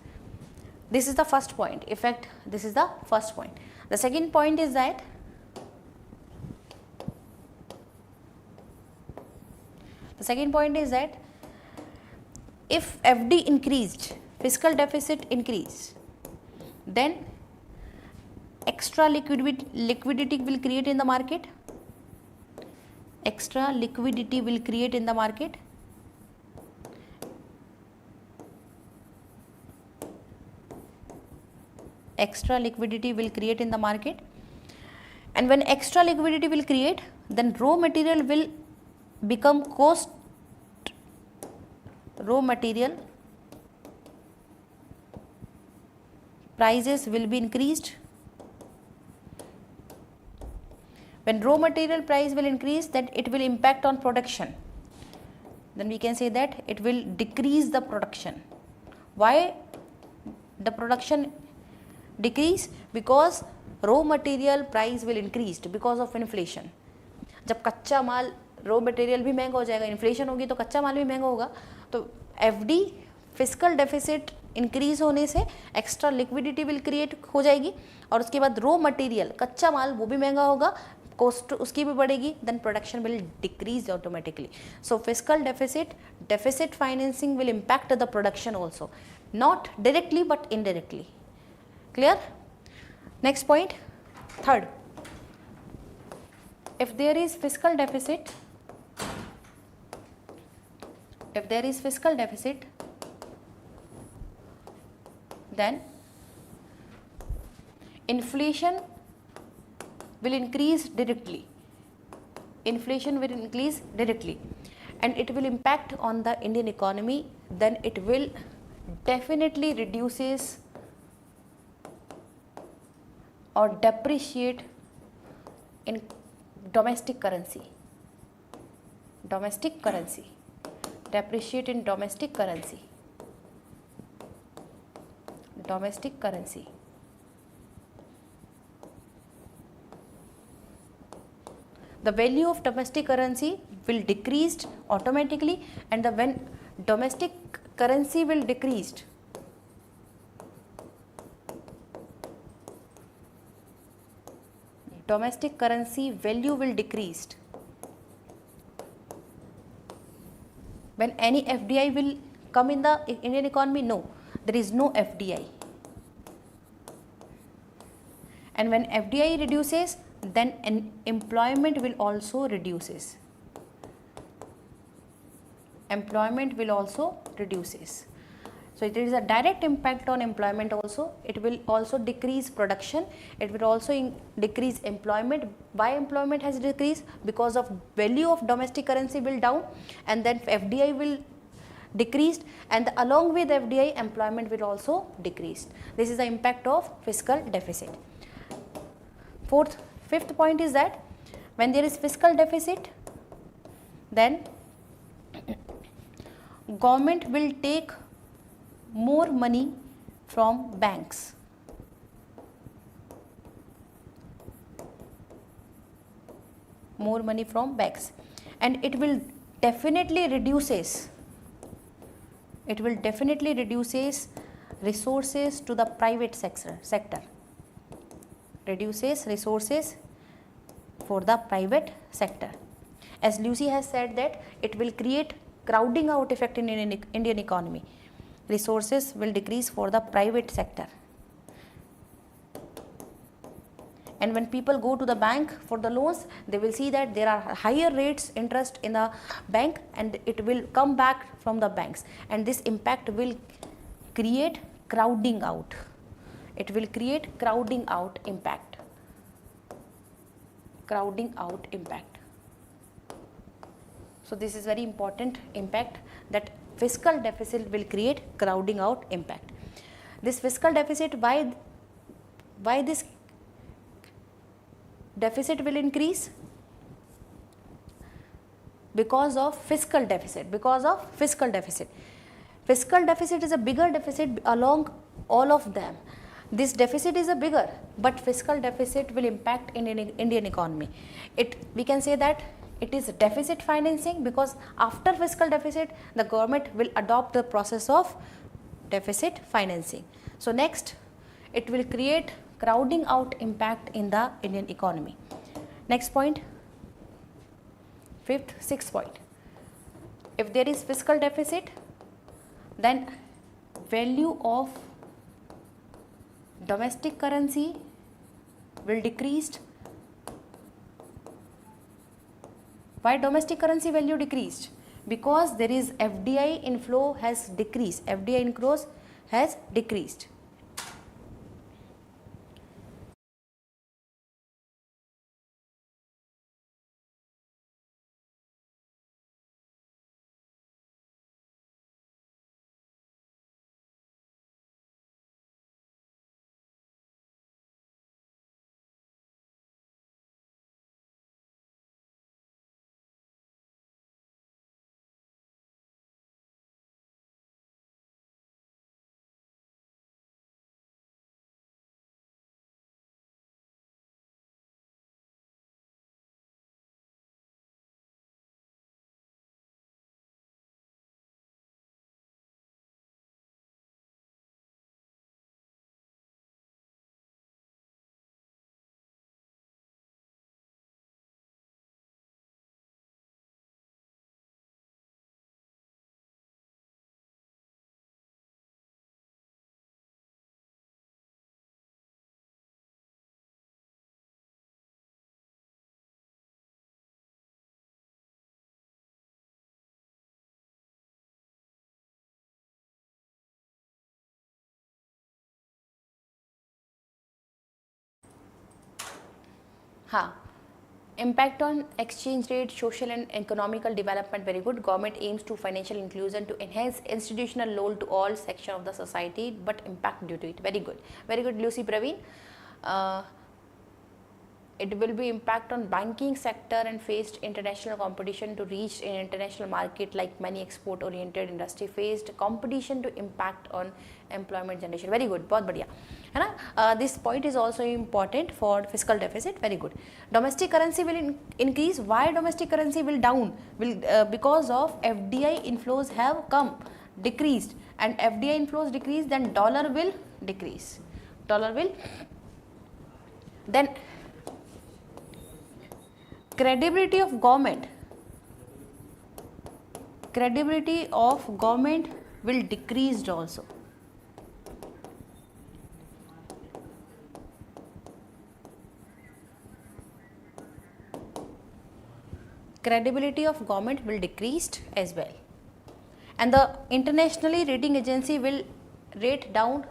This is the first point. Effect. This is the first point. The second point is that if FD increased, fiscal deficit increased, then extra liquidity will create in the market. Extra liquidity will create in the market. Extra liquidity will create in the market. And when extra liquidity will create, then raw material will become cost. Raw material prices will be increased. When raw material price will increase, then it will impact on production. Then we can say that it will decrease the production. Why the production decrease? Because raw material price will increase because of inflation. जब कच्चा माल raw material भी महंगा हो जाएगा, inflation होगी तो कच्चा माल भी महंगा होगा, तो एफडी फिस्कल डेफिसिट इंक्रीज होने से एक्स्ट्रा लिक्विडिटी विल क्रिएट हो जाएगी और उसके बाद रॉ मटेरियल कच्चा माल वो भी महंगा होगा, कॉस्ट उसकी भी बढ़ेगी, then production will decrease automatically. So fiscal deficit financing will impact the production also, not directly but indirectly. Clear? Next point, third. If there is fiscal deficit, then inflation will increase directly. And it will impact on the Indian economy. Then it will definitely reduces or depreciate in domestic currency. Depreciate in domestic currency. The value of domestic currency will decrease automatically, and when domestic currency will decreased, domestic currency value will decreased. When any FDI will come in the Indian economy? No, there is no FDI. And when FDI reduces, then employment will also reduces. So it is a direct impact on employment also. It will also decrease production. It will also decrease employment. Why employment has decreased? Because of value of domestic currency will down, and then FDI will decreased, and along with FDI employment will also decrease. This is the impact of fiscal deficit. Fifth point is that when there is fiscal deficit, then government will take more money from banks. And it will definitely reduces resources to the private sector. Reduces resources for the private sector. As Lucy has said that it will create crowding out effect in Indian economy. Resources will decrease for the private sector. And when people go to the bank for the loans, they will see that there are higher rates interest in the bank, and it will come back from the banks, and this impact will create crowding out. It will create crowding out impact. So this is very important impact, that fiscal deficit will create crowding out impact. This fiscal deficit, why this deficit will increase because of fiscal deficit. Fiscal deficit is a bigger deficit along all of them. This deficit is a bigger, but fiscal deficit will impact in Indian economy. We can say that it is deficit financing, because after fiscal deficit the government will adopt the process of deficit financing. So next, it will create crowding out impact in the Indian economy. Next point, sixth point. If there is fiscal deficit, then value of domestic currency will decrease. Why domestic currency value decreased? Because there is FDI inflow has decreased. FDI inflows has decreased. Impact on exchange rate, social and economical development, very good. Government aims to financial inclusion to enhance institutional role to all section of the society, but impact due to it. Very good, Lucy Praveen. It will be impact on banking sector and faced international competition to reach an international market, like many export oriented industry faced competition to impact on employment generation. Very good, बहुत बढ़िया है ना. This point is also important for fiscal deficit. Very good. Domestic currency will increase. Why domestic currency will down? Because of FDI inflows have come decreased, and FDI inflows decrease, then dollar will decrease. Then credibility of government will decrease also. Credibility of government will decrease as well, and the internationally rating agency will rate down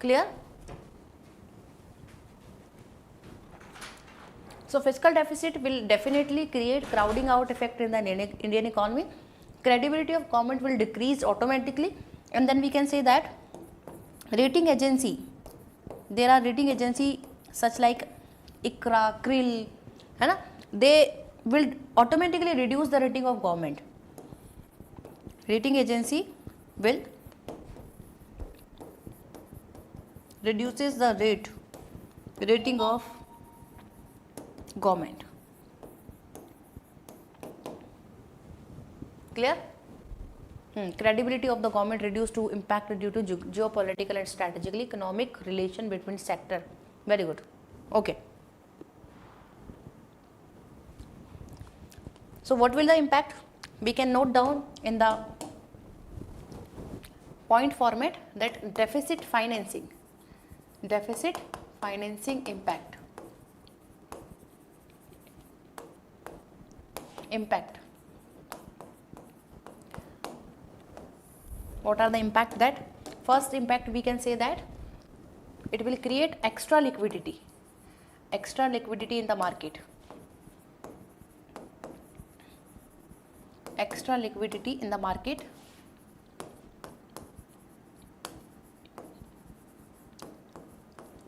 Clear? So fiscal deficit will definitely create crowding out effect in the Indian economy. Credibility of government will decrease automatically, and then we can say that rating agency, there are rating agency such like ICRA, CRIL, है ना, they will automatically reduce the rating of government. Rating agency will reduces the rating of government. Clear? Credibility of the government reduced to impact due to geopolitical and strategically economic relation between sector. Very good. Okay. So what will the impact? We can note down in the point format that deficit financing impact. What are the impact? That first impact we can say that it will create extra liquidity in the market. Extra liquidity in the market,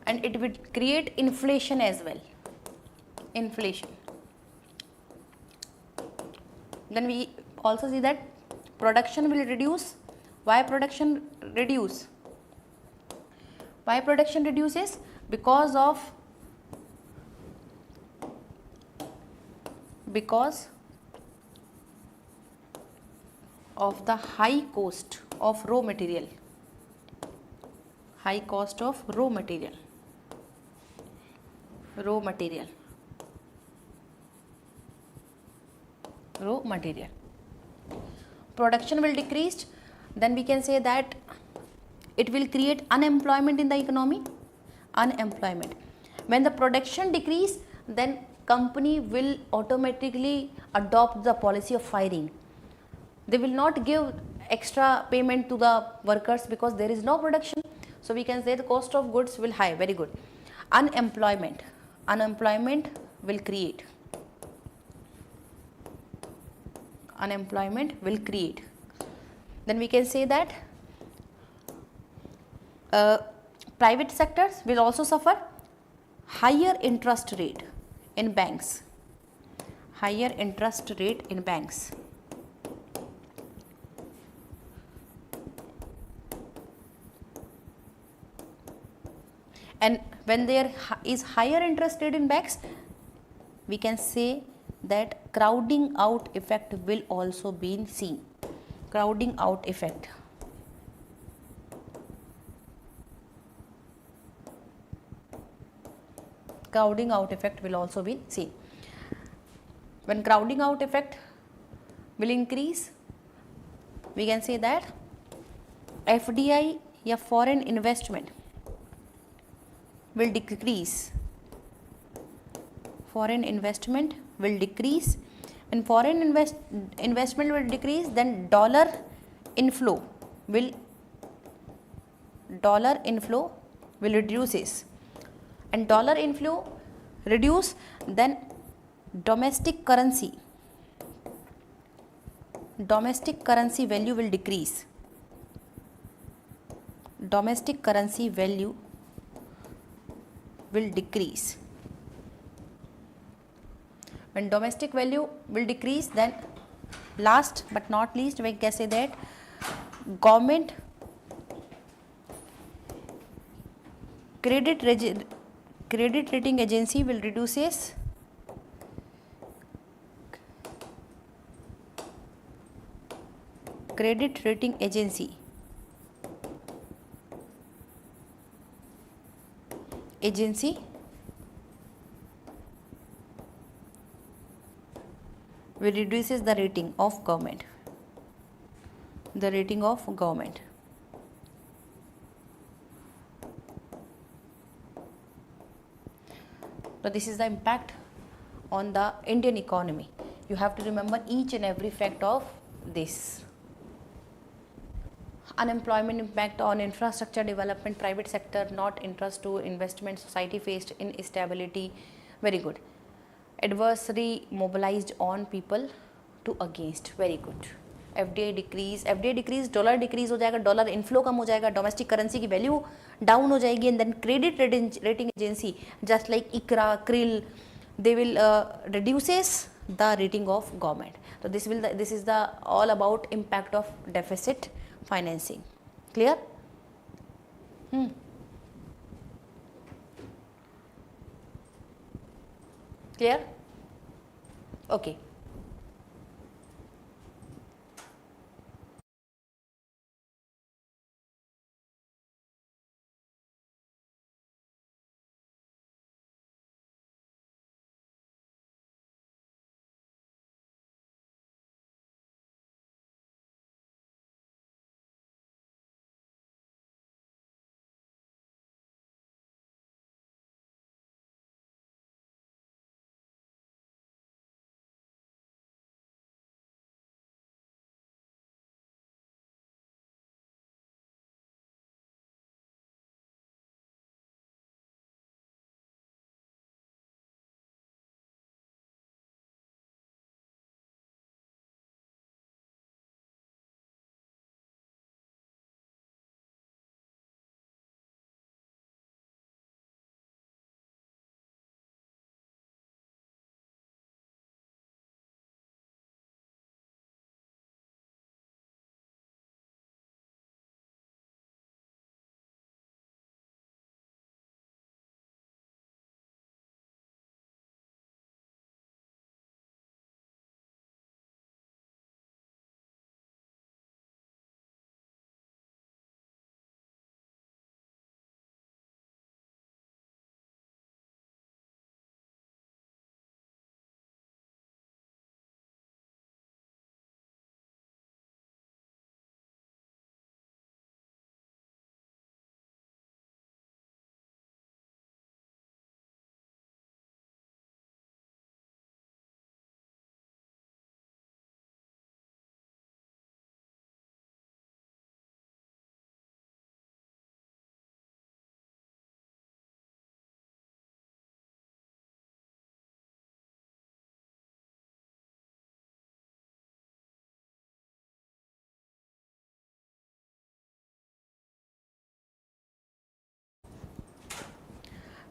and it will create inflation as well. Then we also see that production will reduce. Why production reduces? Because of the high cost of raw material. Production will decrease. Then we can say that it will create unemployment in the economy. When the production decrease, then company will automatically adopt the policy of firing. They will not give extra payment to the workers because there is no production. So we can say the cost of goods will high. Very good. Unemployment will create. Then we can say that private sectors will also suffer. Higher interest rate in banks. And when there is higher interest rate in banks, we can say that crowding out effect will also be seen. Crowding out effect. Will also be seen. When crowding out effect will increase, we can say that FDI या foreign investment will decrease. When foreign investment will decrease, then dollar inflow will reduces. And dollar inflow reduce, then domestic currency value will decrease. When domestic value will decrease, then last but not least we can say that government credit rating agency will reduces. Credit rating agency will reduces the rating of government. So this is the impact on the Indian economy. You have to remember each and every fact of this. unemployment impact on infrastructure development, private sector not interest to investment, society faced instability. Very good. Adversary mobilized on people to against. Very good. FDI decrease, dollar decrease हो जाएगा, dollar inflow कम हो जाएगा, domestic currency की value down हो जाएगी, and then credit rating agency just like ICRA, क्रिल, they will reduces the rating of government. So this is the all about impact of deficit financing. Clear? Clear? Okay.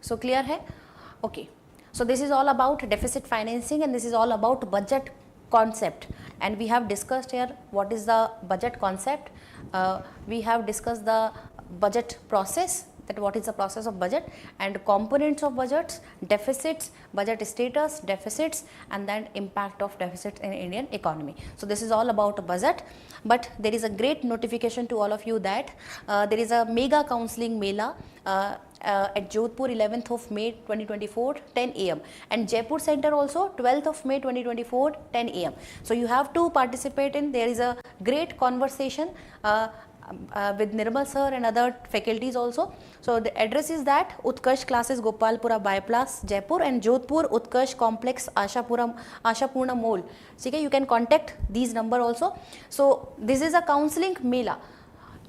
So clear hai? Okay. So this is all about deficit financing, and this is all about budget concept, and we have discussed here what is the budget concept. We have discussed the budget process, that what is the process of budget, and components of budgets, deficits, budget status, deficits, and then impact of deficits in Indian economy. So this is all about budget. But there is a great notification to all of you that there is a mega counseling mela at Jodhpur 11th of May 2024 10 am, and Jaipur center also 12th of May 2024 10 am. So you have to participate in. There is a great conversation with Nirmal sir and other faculties also. So the address is that Utkarsh classes, Gopalpura Bypass, Jaipur, and Jodhpur Utkarsh complex, Ashapurna Mall. Okay, you can contact these number also. So this is a counseling mela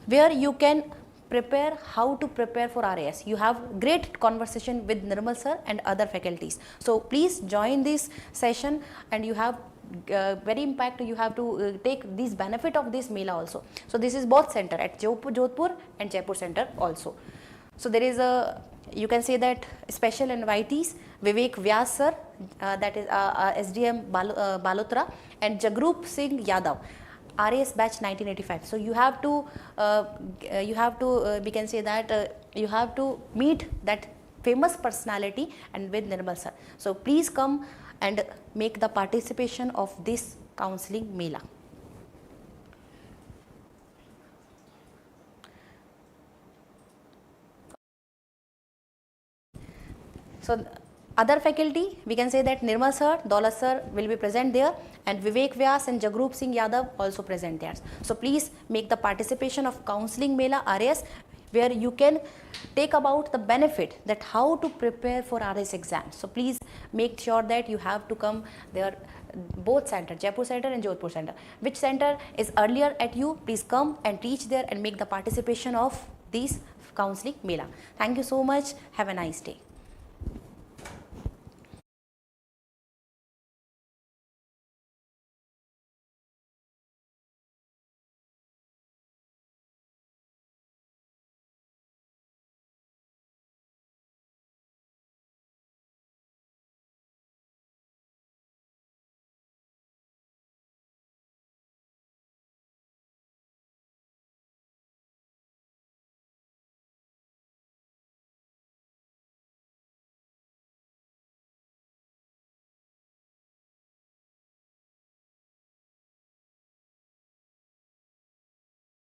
where you can prepare how to prepare for RAS. You have great conversation with Nirmal sir and other faculties. So please join this session, and you have very impact. You have to take this benefit of this mela also. So this is both center at Jodhpur and Jaipur center also. So there is a, you can say that special invitees Vivek Vyas sir, that is SDM Balotra, and Jagrup Singh Yadav, RAS batch 1985. So you have to we can say that you have to meet that famous personality and with Nirmal sir. So please come and make the participation of this counseling mela. So other faculty, we can say that Nirmal sir, Daulat sir will be present there, and Vivek Vyas and Jagrup Singh Yadav also present there. So please make the participation of counseling mela RAS, where you can take about the benefit that how to prepare for RAS exam. So please make sure that you have to come there. both center, Jaipur center and Jodhpur center. Which center is earlier at you, please come and reach there and make the participation of these counseling Mela. Thank you so much. Have a nice day.